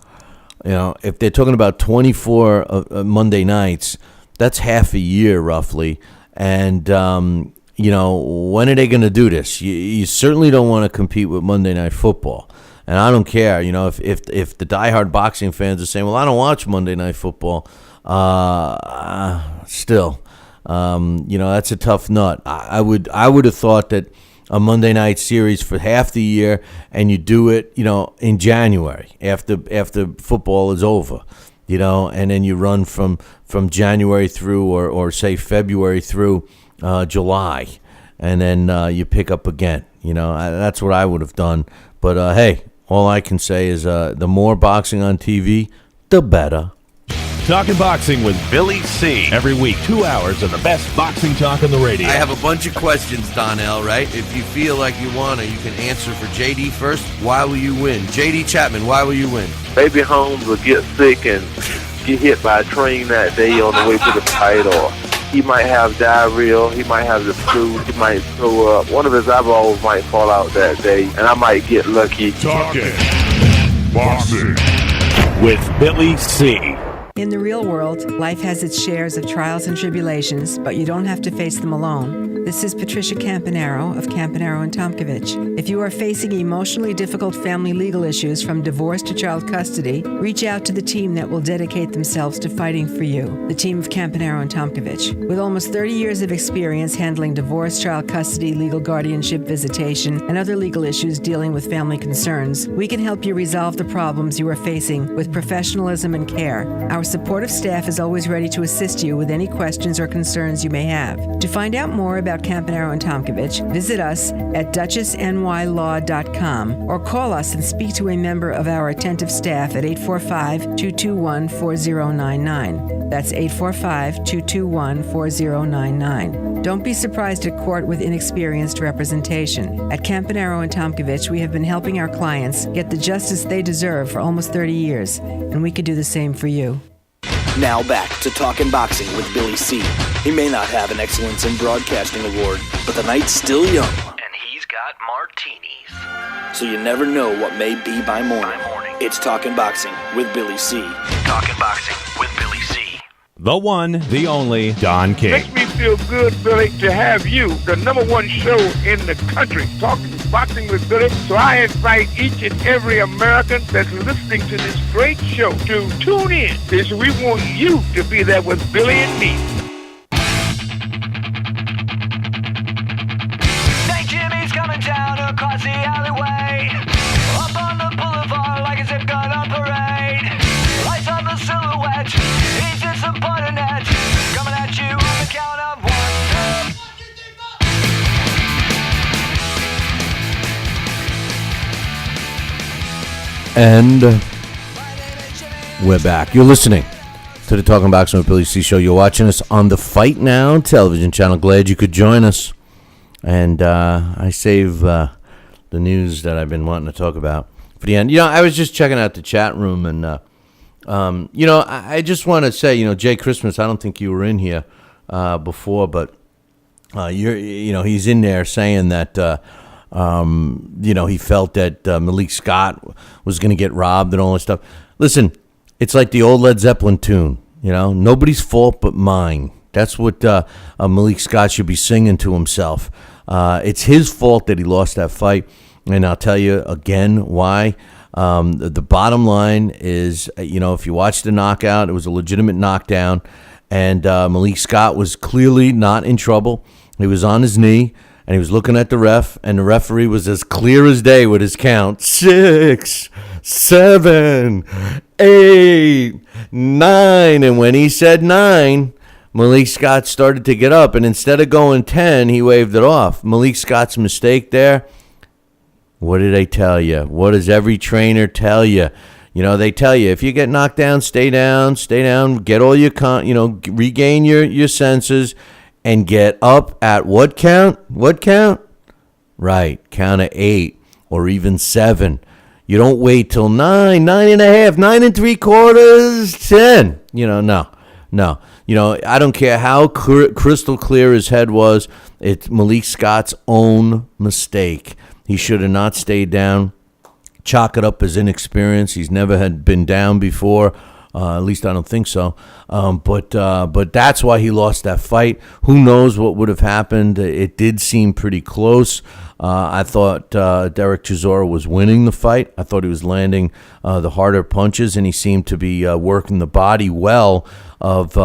You know, if they're talking about 24 Monday nights, that's half a year roughly. And, you know, when are they going to do this? You certainly don't want to compete with Monday Night Football. And I don't care, you know, if the diehard boxing fans are saying, well, I don't watch Monday Night Football, still, you know, that's a tough nut. I would have thought that a Monday night series for half the year, and you do it, you know, in January after football is over, you know, and then you run from January through or say February through July, and then you pick up again. You know, that's what I would have done. But hey, all I can say is the more boxing on TV, the better. Talking Boxing with Billy C. Every week, 2 hours of the best boxing talk on the radio. I have a bunch of questions, Donnell, right? If you feel like you want to, you can answer for JD first. Why will you win? JD Chapman, why will you win? Baby Holmes will get sick and get hit by a train that day on the way to the fight, or he might have diarrhea, he might have the flu, he might throw up. One of his eyeballs might fall out that day, and I might get lucky. Talking Boxing with Billy C. In the real world, life has its shares of trials and tribulations, but you don't have to face them alone. This is Patricia Campanaro of Campanaro and Tomkovich. If you are facing emotionally difficult family legal issues from divorce to child custody, reach out to the team that will dedicate themselves to fighting for you, the team of Campanaro and Tomkovich. With almost 30 years of experience handling divorce, child custody, legal guardianship, visitation, and other legal issues dealing with family concerns, we can help you resolve the problems you are facing with professionalism and care. Our supportive staff is always ready to assist you with any questions or concerns you may have. To find out more about Campanaro and Tomkovich, visit us at duchessnylaw.com or call us and speak to a member of our attentive staff at 845-221-4099. That's 845-221-4099. Don't be surprised at court with inexperienced representation. At Campanaro and Tomkovich, we have been helping our clients get the justice they deserve for almost 30 years, and we could do the same for you. Now back to Talking Boxing with Billy C. He may not have an Excellence in Broadcasting award, but the night's still young. And he's got martinis. So you never know what may be by morning. It's Talking Boxing with Billy C. Talking Boxing with Billy C. the one, the only Don King. Makes me feel good, Billy, to have you, the #1 show in the country, talking boxing with Billy. So I invite each and every American that's listening to this great show to tune in, because we want you to be there with Billy and me. St. Jimmy's coming down across the alleyway, up on the boulevard like a zip gun on parade. Lights on the silhouette, he's in some butter net, coming at you on the count of 1, 2. And we're back. You're listening to the Talking Boxing with Billy C show. You're watching us on the Fight Now television channel. Glad you could join us. And I save the news that I've been wanting to talk about for the end. I was just checking out the chat room, and I just want to say, Jay Christmas, I don't think you were in here before, but he's in there saying that he felt that Malik Scott was going to get robbed and all this stuff. Listen, it's like the old Led Zeppelin tune, nobody's fault but mine. That's what Malik Scott should be singing to himself. It's his fault that he lost that fight, and I'll tell you again why. The bottom line is, if you watch the knockout, it was a legitimate knockdown, and Malik Scott was clearly not in trouble. He was on his knee, and he was looking at the ref, and the referee was as clear as day with his count. 6, 7, 8, 9, and when he said 9, Malik Scott started to get up, and instead of going 10, he waved it off. Malik Scott's mistake there. What did they tell you? What does every trainer tell you? They tell you, if you get knocked down, stay down, get all your, regain your senses, and get up at what count? What count? Right, count of 8 or even 7. You don't wait till 9, 9.5, 9 3/4, 10. No. I don't care how crystal clear his head was. It's Malik Scott's own mistake. He should have not stayed down. Chalk it up as inexperience. He's never had been down before. At least I don't think so. But that's why he lost that fight. Who knows what would have happened? It did seem pretty close. I thought Derek Chisora was winning the fight. I thought he was landing the harder punches, and he seemed to be working the body well of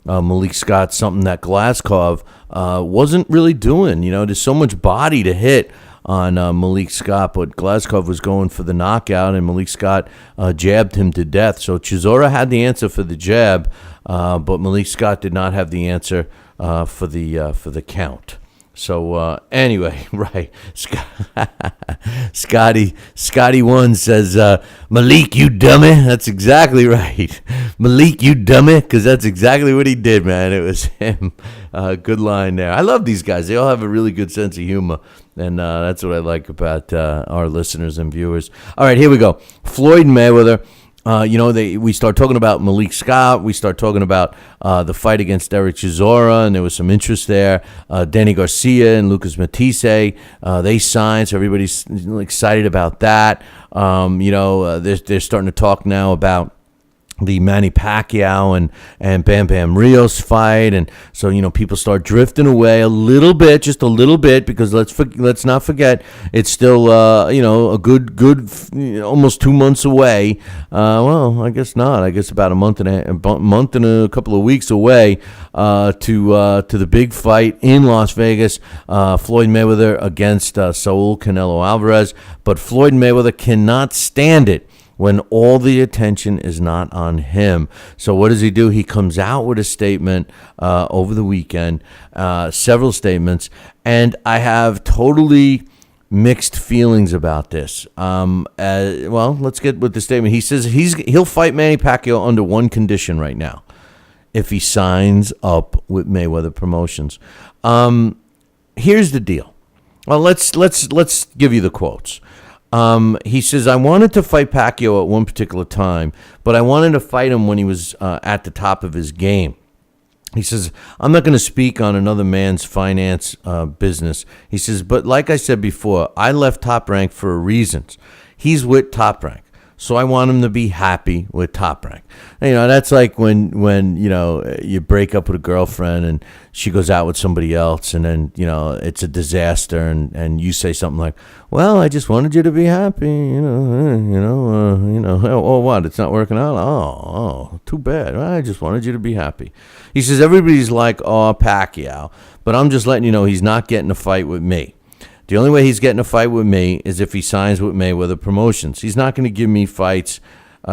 Malik Scott, something that Glazkov wasn't really doing. There's so much body to hit on Malik Scott, but Glazkov was going for the knockout, and Malik Scott jabbed him to death. So Chisora had the answer for the jab, but Malik Scott did not have the answer for the count. So anyway, right, Scotty one says, Malik, you dummy. That's exactly right. Malik, you dummy, because that's exactly what he did, man. It was him. Good line there. I love these guys. They all have a really good sense of humor, and that's what I like about our listeners and viewers. All right, here we go. Floyd Mayweather. We start talking about Malik Scott. We start talking about the fight against Derek Chisora, and there was some interest there. Danny Garcia and Lucas Matisse, they signed, so everybody's excited about that. They're starting to talk now about the Manny Pacquiao and Bam Bam Rios fight, and so people start drifting away a little bit, just a little bit, because let's not forget it's still a good almost 2 months away. Well, I guess not. I guess about a month and a couple of weeks away to the big fight in Las Vegas, Floyd Mayweather against Saul Canelo Alvarez. But Floyd Mayweather cannot stand it when all the attention is not on him. So what does he do? He comes out with a statement over the weekend, several statements, and I have totally mixed feelings about this. Well, let's get with the statement. He says he'll fight Manny Pacquiao under one condition right now: if he signs up with Mayweather Promotions. Here's the deal. Well, let's give you the quotes. He says, I wanted to fight Pacquiao at one particular time, but I wanted to fight him when he was at the top of his game. He says, I'm not going to speak on another man's finance business. He says, but like I said before, I left Top Rank for reasons. He's with Top Rank. So I want him to be happy with Top Rank. You know, that's like when you know, you break up with a girlfriend and she goes out with somebody else, and then, you know, it's a disaster, and you say something like, well, I just wanted you to be happy, oh, what, it's not working out? Oh, too bad. I just wanted you to be happy. He says, everybody's like, oh, Pacquiao, but I'm just letting you know he's not getting a fight with me. The only way he's getting a fight with me is if he signs with Mayweather Promotions. He's not going to give me fights.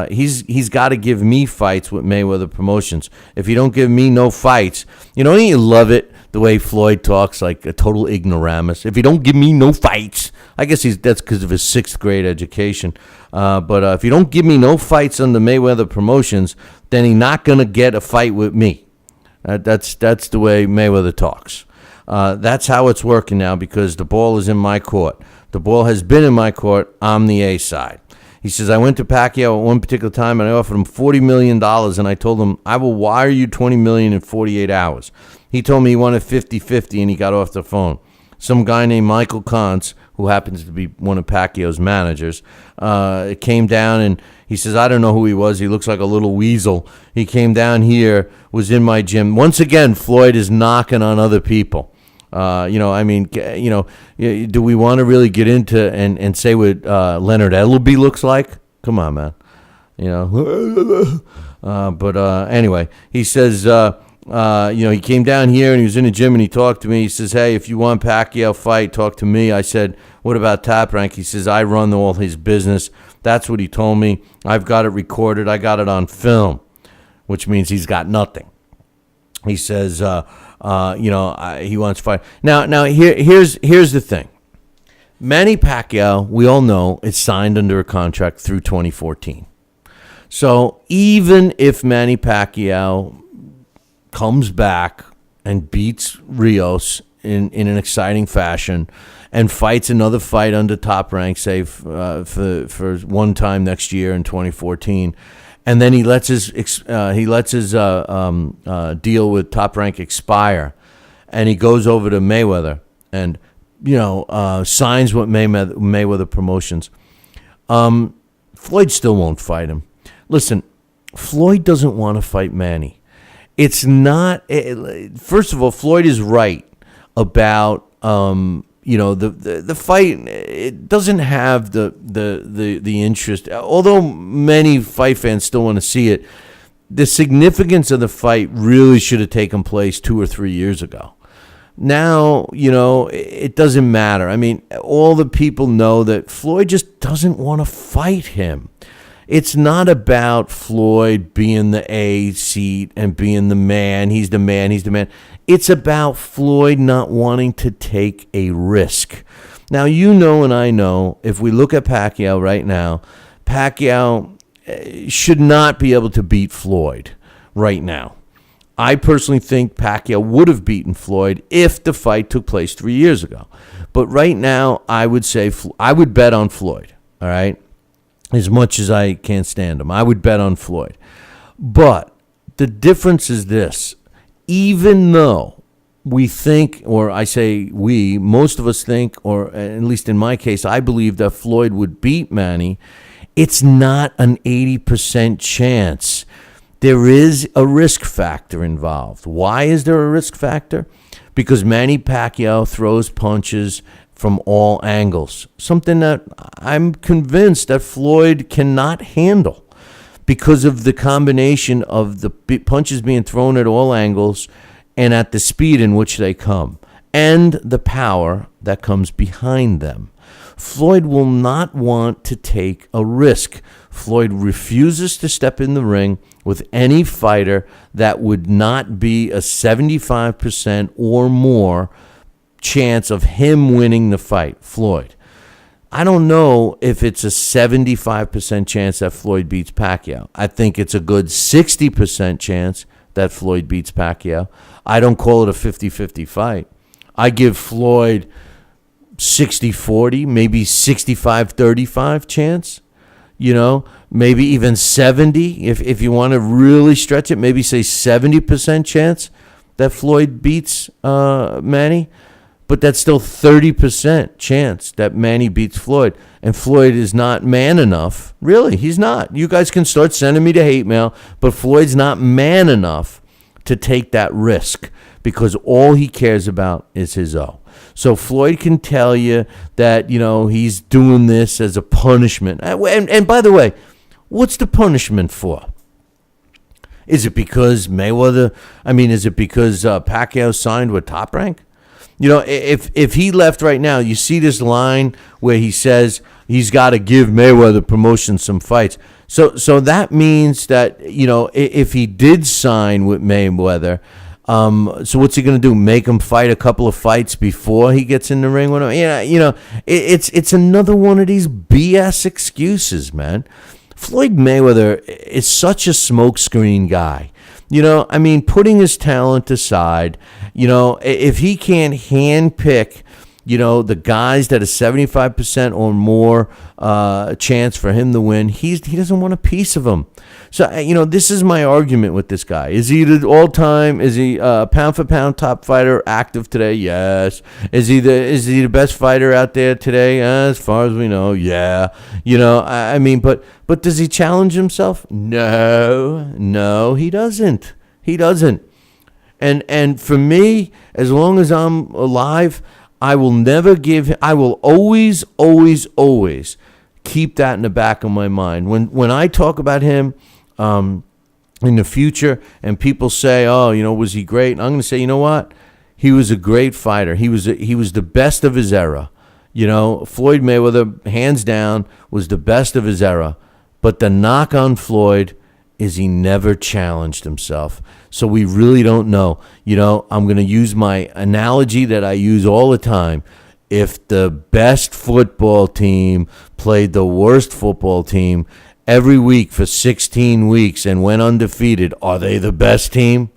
He's got to give me fights with Mayweather Promotions. If you don't give me no fights, you know, you love it the way Floyd talks like a total ignoramus. If you don't give me no fights, I guess that's because of his 6th grade education. But if you don't give me no fights under Mayweather Promotions, then he's not going to get a fight with me. That's the way Mayweather talks. That's how it's working now, because the ball is in my court. The ball has been in my court. I'm the A side. He says, I went to Pacquiao at one particular time and I offered him $40 million, and I told him, I will wire you $20 million in 48 hours. He told me he wanted 50-50, and he got off the phone. Some guy named Michael Kantz, who happens to be one of Pacquiao's managers, came down, and he says, I don't know who he was. He looks like a little weasel. He came down here, was in my gym. Once again, Floyd is knocking on other people. Do we want to really get into and say what Leonard Ellerbe looks like? Come on, man. Anyway, he says, he came down here and he was in the gym and he talked to me. He says, hey, if you want Pacquiao fight, talk to me. I said, what about Top Rank? He says, I run all his business. That's what he told me. I've got it recorded. I got it on film, which means he's got nothing. He says, he wants to fight. Now here's the thing. Manny Pacquiao, we all know, is signed under a contract through 2014. So even if Manny Pacquiao comes back and beats Rios in an exciting fashion and fights another fight under Top Rank, say for one time next year in 2014, and then he lets his deal with Top Rank expire, and he goes over to Mayweather and signs with Mayweather Promotions. Floyd still won't fight him. Listen, Floyd doesn't want to fight Manny. It's not. First of all, Floyd is right about the fight. It doesn't have the interest. Although many fight fans still want to see it, the significance of the fight really should have taken place 2 or 3 years ago. Now, it doesn't matter. I mean, all the people know that Floyd just doesn't want to fight him. It's not about Floyd being the A seat and being the man. He's the man. He's the man. It's about Floyd not wanting to take a risk. Now, and I know, if we look at Pacquiao right now, Pacquiao should not be able to beat Floyd right now. I personally think Pacquiao would have beaten Floyd if the fight took place 3 years ago. But right now, I would say I would bet on Floyd, all right? As much as I can't stand him, I would bet on Floyd. But the difference is this. Even though we think, or I say we, most of us think, or at least in my case, I believe that Floyd would beat Manny, it's not an 80% chance. There is a risk factor involved. Why is there a risk factor? Because Manny Pacquiao throws punches from all angles, something that I'm convinced that Floyd cannot handle because of the combination of the punches being thrown at all angles and at the speed in which they come and the power that comes behind them. Floyd will not want to take a risk. Floyd refuses to step in the ring with any fighter that would not be a 75% or more chance of him winning the fight. Floyd. I don't know if it's a 75% chance that Floyd beats Pacquiao. I think it's a good 60% chance that Floyd beats Pacquiao. I don't call it a 50-50 fight. I give Floyd 60-40, maybe 65-35 chance. Maybe even 70. If you want to really stretch it, maybe say 70% chance that Floyd beats Manny. But that's still 30% chance that Manny beats Floyd. And Floyd is not man enough. Really, he's not. You guys can start sending me to hate mail, but Floyd's not man enough to take that risk because all he cares about is his O. So Floyd can tell you that, he's doing this as a punishment. And by the way, what's the punishment for? Is it because is it because Pacquiao signed with Top Rank? If he left right now, you see this line where he says he's got to give Mayweather promotion some fights. So that means that, if he did sign with Mayweather, so what's he going to do? Make him fight a couple of fights before he gets in the ring with him? It's another one of these BS excuses, man. Floyd Mayweather is such a smokescreen guy. Putting his talent aside, if he can't handpick, the guys that are 75% or more chance for him to win, he doesn't want a piece of them. So, this is my argument with this guy. Is he the all-time, is he pound for pound top fighter active today? Yes. Is he the best fighter out there today? As far as we know, yeah. But does he challenge himself? No, he doesn't. He doesn't. And for me, as long as I'm alive, I will always keep that in the back of my mind. When I talk about him in the future and people say, was he great? I'm going to say, you know what? He was a great fighter. He was the best of his era. Floyd Mayweather, hands down, was the best of his era. But the knock on Floyd is he never challenged himself. So we really don't know. I'm going to use my analogy that I use all the time. If the best football team played the worst football team every week for 16 weeks and went undefeated, are they the best team?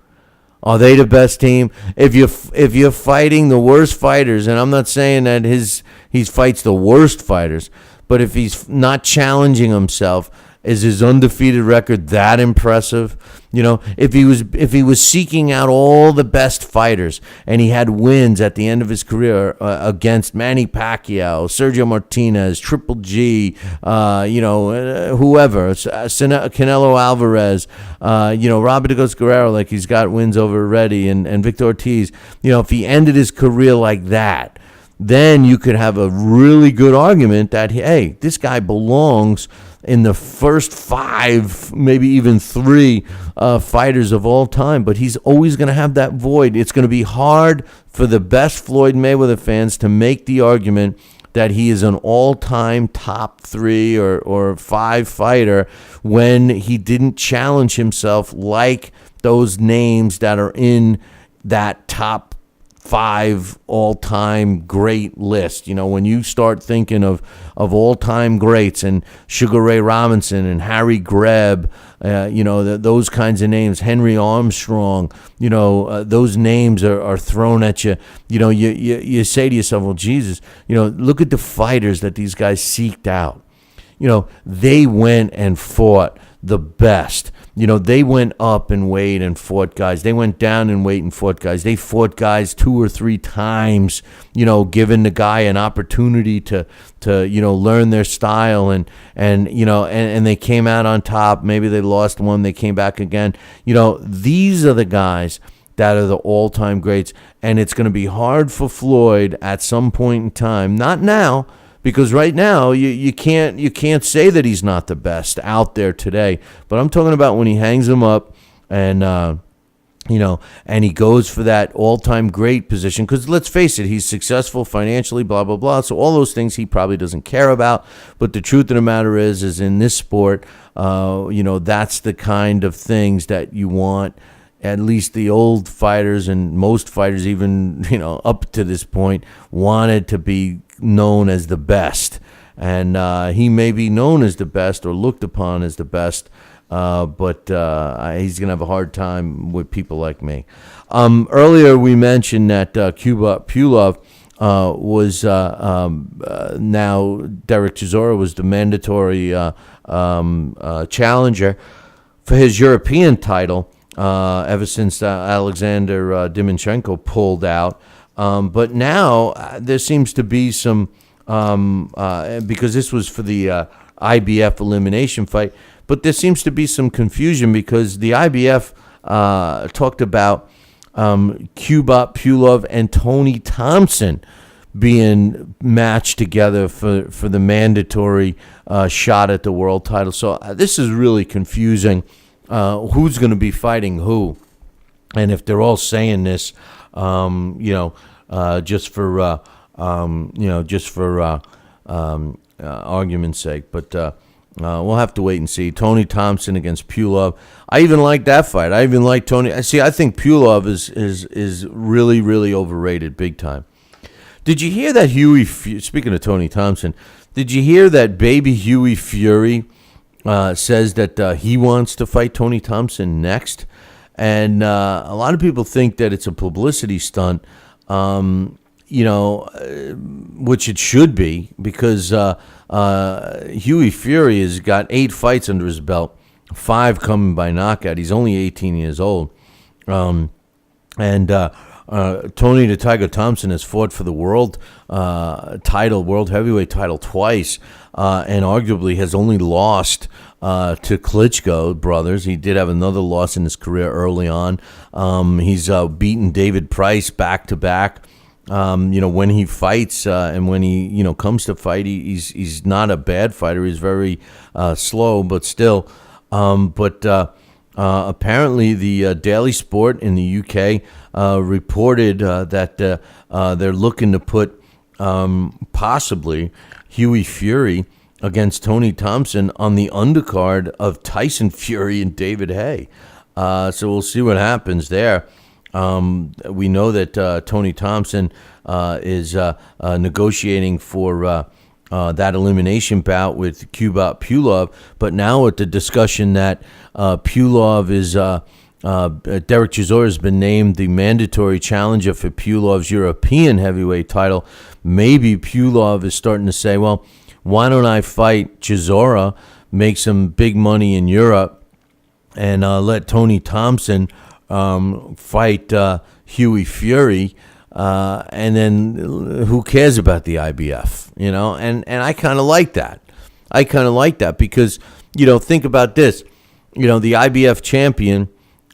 Are they the best team? If you're fighting the worst fighters, and I'm not saying that he fights the worst fighters, but if he's not challenging himself, is his undefeated record that impressive? If he was seeking out all the best fighters and he had wins at the end of his career against Manny Pacquiao, Sergio Martinez, Triple G, whoever, Canelo Alvarez, Robert Douglas Guerrero, like he's got wins over Reddy and Victor Ortiz. If he ended his career like that, then you could have a really good argument that, hey, this guy belongs in the first 5, maybe even 3 fighters of all time. But he's always going to have that void. It's going to be hard for the best Floyd Mayweather fans to make the argument that he is an all-time top 3 or 5 fighter when he didn't challenge himself like those names that are in that top 5 all-time great list. When you start thinking of all-time greats and Sugar Ray Robinson and Harry Greb, those kinds of names, Henry Armstrong, those names are thrown at you. You say to yourself, well, Jesus, look at the fighters that these guys seeked out. They went and fought the best. They went up in weight and fought guys. They went down in weight and fought guys. They fought guys 2 or 3 times, giving the guy an opportunity to learn their style and they came out on top. Maybe they lost one, they came back again. These are the guys that are the all-time greats, and it's going to be hard for Floyd at some point in time, not now, because right now you can't say that he's not the best out there today. But I'm talking about when he hangs him up and and he goes for that all-time great position. Because let's face it, he's successful financially, blah blah blah. So all those things he probably doesn't care about. But the truth of the matter is in this sport, that's the kind of things that you want. At least the old fighters and most fighters, even up to this point, wanted to be known as the best, and he may be known as the best or looked upon as the best, but he's gonna have a hard time with people like me. Earlier we mentioned that Pulov was now Derek Chisora was the mandatory challenger for his European title ever since Alexander Dimitrenko pulled out. But now there seems to be some, because this was for the IBF elimination fight, but there seems to be some confusion because the IBF talked about Kubrat Pulev and Tony Thompson being matched together for the mandatory shot at the world title. So this is really confusing. Who's going to be fighting who? And if they're all saying this, just for argument's sake, but we'll have to wait and see. Tony Thompson against Pulev. I even like that fight. I even like Tony. See, I think Pulev is really, really overrated, big time. Did you hear that speaking of Tony Thompson, did you hear that baby Huey Fury says that he wants to fight Tony Thompson next? And a lot of people think that it's a publicity stunt, which it should be, because Huey Fury has got 8 fights under his belt, 5 coming by knockout. He's only 18 years old. Tony the Tiger Thompson has fought for the world heavyweight title twice, and arguably has only lost to Klitschko brothers. He did have another loss in his career early on. He's beaten David Price back to back. When he fights and when he comes to fight, he's not a bad fighter. He's very slow, but still. Apparently, the Daily Sport in the UK reported that they're looking to put possibly Huey Fury against Tony Thompson on the undercard of Tyson Fury and David Haye. So we'll see what happens there. We know that Tony Thompson is negotiating for that elimination bout with Kubrat Pulev, but now with the discussion that Pulev is Derek Chisora has been named the mandatory challenger for Pulev's European heavyweight title. Maybe Pulev is starting to say, well, why don't I fight Chisora, make some big money in Europe, and let Tony Thompson fight Huey Fury, and then who cares about the IBF, And I kind of like that. I kind of like that because, think about this. The IBF champion,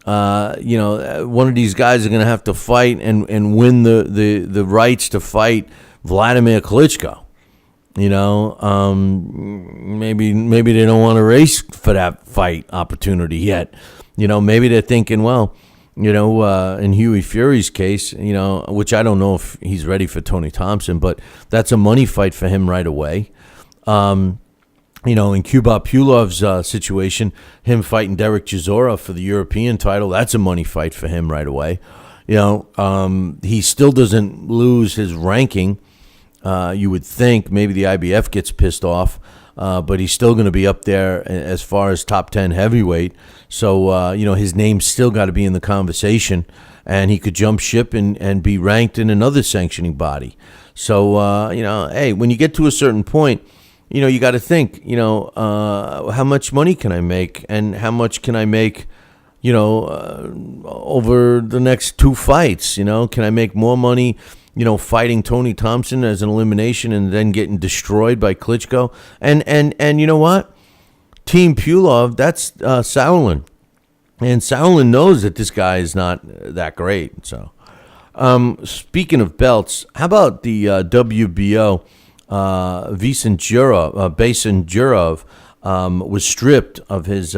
one of these guys are going to have to fight and win the rights to fight Vladimir Klitschko. Maybe they don't want to race for that fight opportunity yet. Maybe they're thinking, well, in Huey Fury's case, which I don't know if he's ready for Tony Thompson, but that's a money fight for him right away. In Kubrat Pulev's situation, him fighting Derek Chisora for the European title, that's a money fight for him right away. He still doesn't lose his ranking. You would think maybe the IBF gets pissed off, but he's still going to be up there as far as top 10 heavyweight. So, his name's still got to be in the conversation, and he could jump ship and be ranked in another sanctioning body. So, hey, when you get to a certain point, you got to think, how much money can I make, and how much can I make, over the next 2 fights? Can I make more money fighting Tony Thompson as an elimination and then getting destroyed by Klitschko? And you know what? Team Pulev, that's Sauerland. And Sauerland knows that this guy is not that great. So, speaking of belts, how about the WBO? Basen Jurov was stripped of his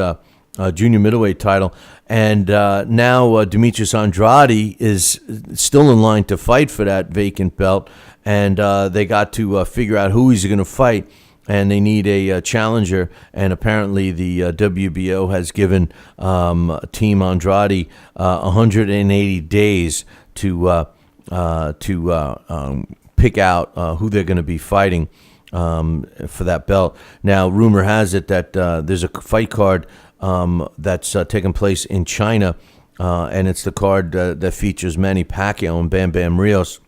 junior middleweight title, and now Demetrius Andrade is still in line to fight for that vacant belt, and they got to figure out who he's going to fight, and they need a challenger, and apparently the WBO has given Team Andrade 180 days to pick out who they're going to be fighting for that belt. Now, rumor has it that there's a fight card that's taking place in China, and it's the card that features Manny Pacquiao and Bam Bam Rios.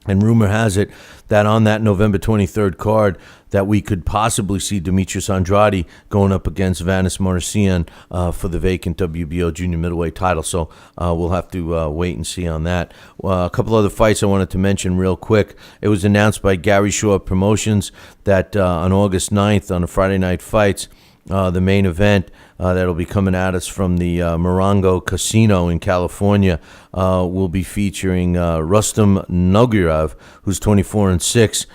And rumor has it that on that November 23rd card that we could possibly see Demetrius Andrade going up against Vanis Marcian for the vacant WBO junior middleweight title. So we'll have to wait and see on that. A couple other fights I wanted to mention real quick. It was announced by Gary Shaw Promotions that on August 9th on the Friday Night Fights, the main event that'll be coming at us from the Morongo Casino in California will be featuring Rustam Nurgiev, who's 24-6,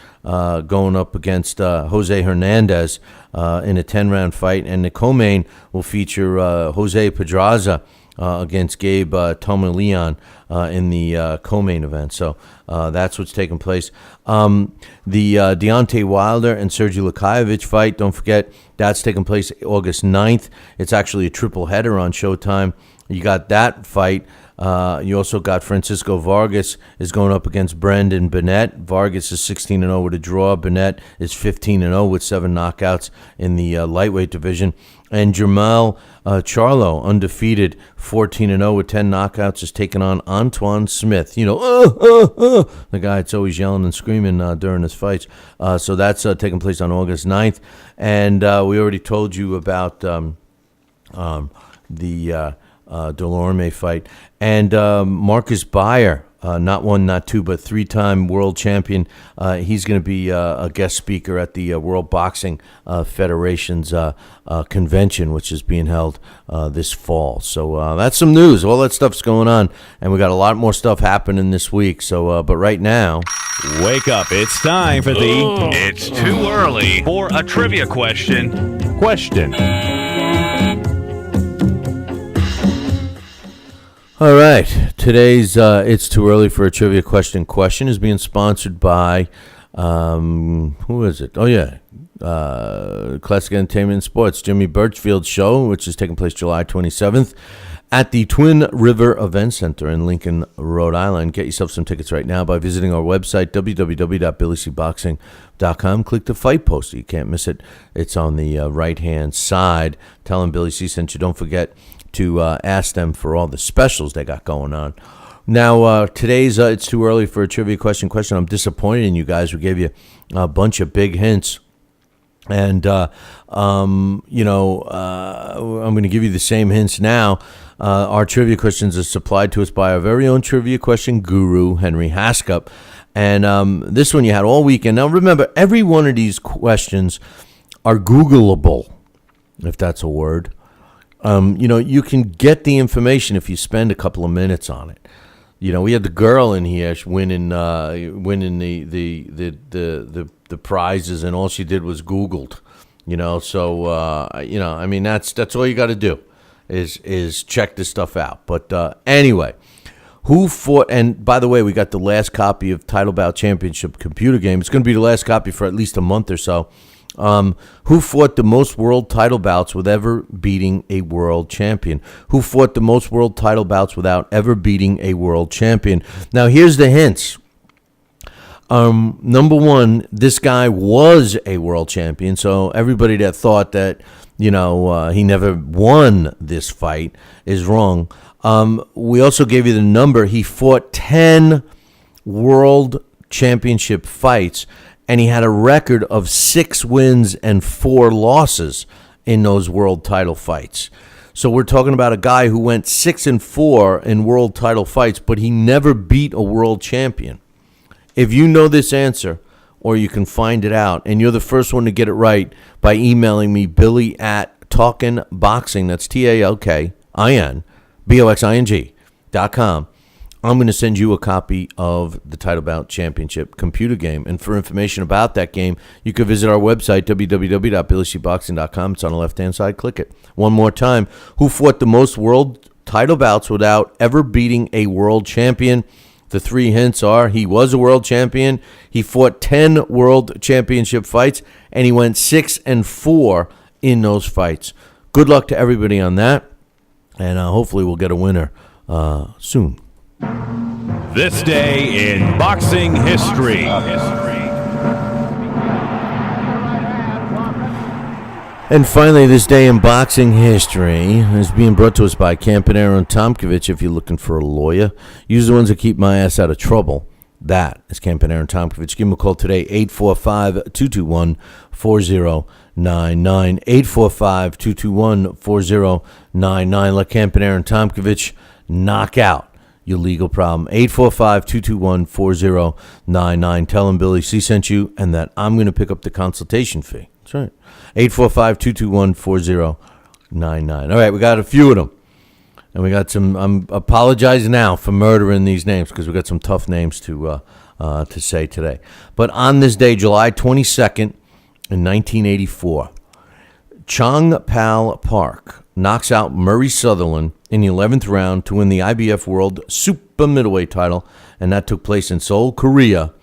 going up against Jose Hernandez in a 10-round fight. And the co-main will feature Jose Pedraza against Gabe Tomilian in the co-main event. So that's what's taking place. The Deontay Wilder and Sergey Lukaevich fight, don't forget, that's taking place August 9th. It's actually a triple header on Showtime. You got that fight. You also got Francisco Vargas is going up against Brandon Bennett. Vargas is 16-0 with a draw. Bennett is 15-0 with 7 knockouts in the lightweight division. And Jermell Charlo, undefeated, 14-0 with 10 knockouts, is taking on Antoine Smith. You know, the guy that's always yelling and screaming during his fights. So that's taking place on August 9th. And we already told you about the Delorme fight. And Marcus Beyer, not one, not two, but 3-time world champion. He's going to be a guest speaker at the World Boxing Federation's convention, which is being held this fall. So that's some news. All that stuff's going on, and we got a lot more stuff happening this week. So, but right now, wake up! It's time for the. It's too early for a trivia question. All right, today's It's Too Early for a Trivia Question is being sponsored by, who is it? Oh, yeah, Classic Entertainment and Sports, Jimmy Birchfield's show, which is taking place July 27th at the Twin River Event Center in Lincoln, Rhode Island. Get yourself some tickets right now by visiting our website, www.BillyCBoxing.com. Click the fight poster. You can't miss it. It's on the right-hand side. Tell them Billy C sent you. Don't forget to ask them for all the specials they got going on. Now, today's It's Too Early for a Trivia Question. I'm disappointed in you guys. We gave you a bunch of big hints. And, I'm going to give you the same hints now. Our trivia questions are supplied to us by our very own trivia question guru, Henry Haskup. And this one you had all weekend. Now, remember, every one of these questions are Googleable, if that's a word. You can get the information if you spend a couple of minutes on it. We had the girl in here winning the prizes, and all she did was Googled. That's all you got to do is check this stuff out. But anyway, who fought? And by the way, we got the last copy of Title Bout Championship computer game. It's going to be the last copy for at least a month or so. Who fought the most world title bouts without ever beating a world champion? Who fought the most world title bouts without ever beating a world champion? Now, here's the hints. Number one, this guy was a world champion, so everybody that thought that, he never won this fight is wrong. We also gave you the number. He fought 10 world championship fights, and he had a record of 6 wins and 4 losses in those world title fights. So we're talking about a guy who went 6-4 in world title fights, but he never beat a world champion. If you know this answer, or you can find it out, and you're the first one to get it right by emailing me, Billy@TalkinBoxing, that's TalkinBoxing.com, I'm going to send you a copy of the Title Bout Championship computer game. And for information about that game, you can visit our website, www.BillyCBoxing.com. It's on the left-hand side. Click it. One more time. Who fought the most world title bouts without ever beating a world champion? The 3 hints are he was a world champion, he fought 10 world championship fights, and he went 6-4 in those fights. Good luck to everybody on that, and hopefully we'll get a winner soon. This day in boxing history. And finally, this day in boxing history is being brought to us by Campanaro and Tomkovich. If you're looking for a lawyer, use the ones that keep my ass out of trouble. That is Campanaro and Tomkovich. Give them a call today, 845-221-4099. 845-221-4099. Let Campanaro and Tomkovich knock out your legal problem. 845-221-4099. Tell them Billy C sent you and that I'm going to pick up the consultation fee. That's right. 845-221-4099. All right, we got a few of them. And we got some. I'm apologizing now for murdering these names because we got some tough names to say today. But on this day, July 22nd, in 1984, Chong Pal Park knocks out Murray Sutherland in the 11th round to win the IBF World Super Middleweight title, and that took place in Seoul, South Korea,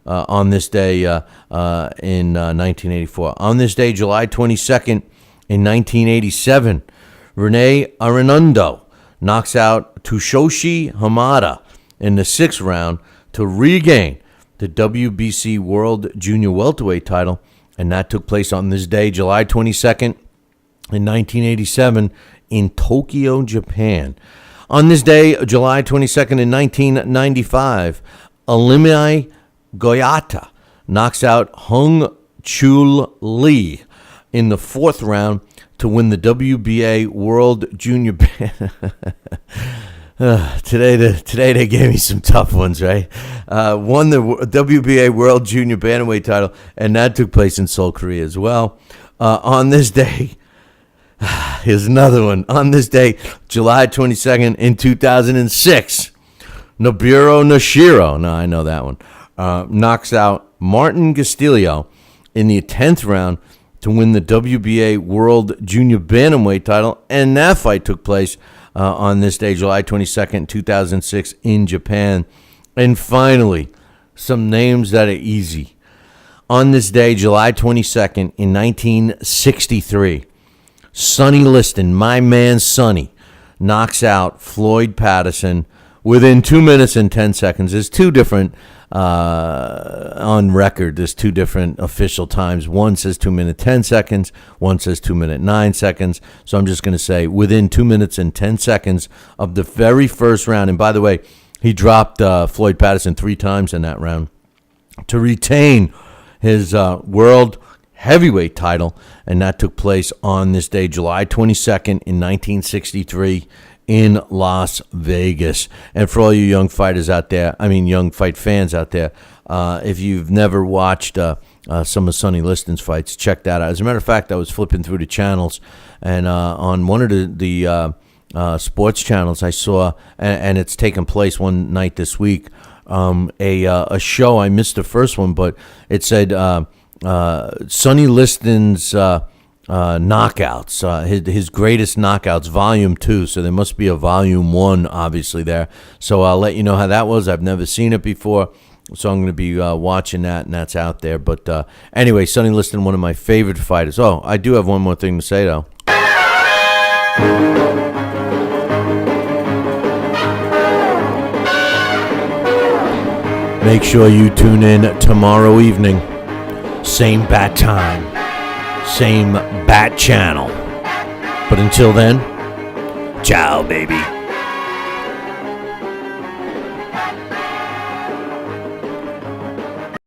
on this day in 1984. On this day, July 22nd, in 1987. Rene Arredondo knocks out Tsuyoshi Hamada in the 6th round to regain the WBC World Junior Welterweight title, and that took place on this day, July 22nd, in 1987, in Tokyo, Japan. On this day, July 22nd, in 1995, Ilimi Goyata knocks out Hung Chul Lee in the 4th round to win the WBA World Junior Today they gave me some tough ones, right? Won the WBA World Junior Bantamweight title, and that took place in Seoul, Korea as well. On this day, here's another one. On this day, July 22nd in 2006, Nobuhiro Nishiro, no, I know that one, knocks out Martin Castillo in the 10th round to win the WBA World Junior Bantamweight title, and that fight took place on this day, July 22nd, 2006, in Japan. And finally, some names that are easy. On this day, July 22nd, in 1963, Sonny Liston, my man Sonny, knocks out Floyd Patterson within 2 minutes and 10 seconds. There's two different, on record, there's two different official times. One says 2 minutes 10 seconds. One says 2 minutes 9 seconds. So I'm just going to say within 2 minutes and 10 seconds of the very first round. And by the way, he dropped Floyd Patterson 3 times in that round to retain his world heavyweight title. And that took place on this day, July 22nd in 1963. In Las Vegas. And for all you young fighters out there, young fight fans out there, if you've never watched some of Sonny Liston's fights, check that out. As a matter of fact, I was flipping through the channels, and on one of the sports channels, I saw, and it's taken place one night this week, a show. I missed the first one, but it said Sonny Liston's knockouts, his greatest knockouts, volume 2. So there must be a volume 1, obviously, there. So I'll let you know how that was. I've never seen it before, so I'm going to be watching that, and that's out there. But anyway, Sonny Liston, one of my favorite fighters. Oh, I do have one more thing to say, though. Make sure you tune in tomorrow evening, same bat time, same bat channel. But until then, ciao, baby.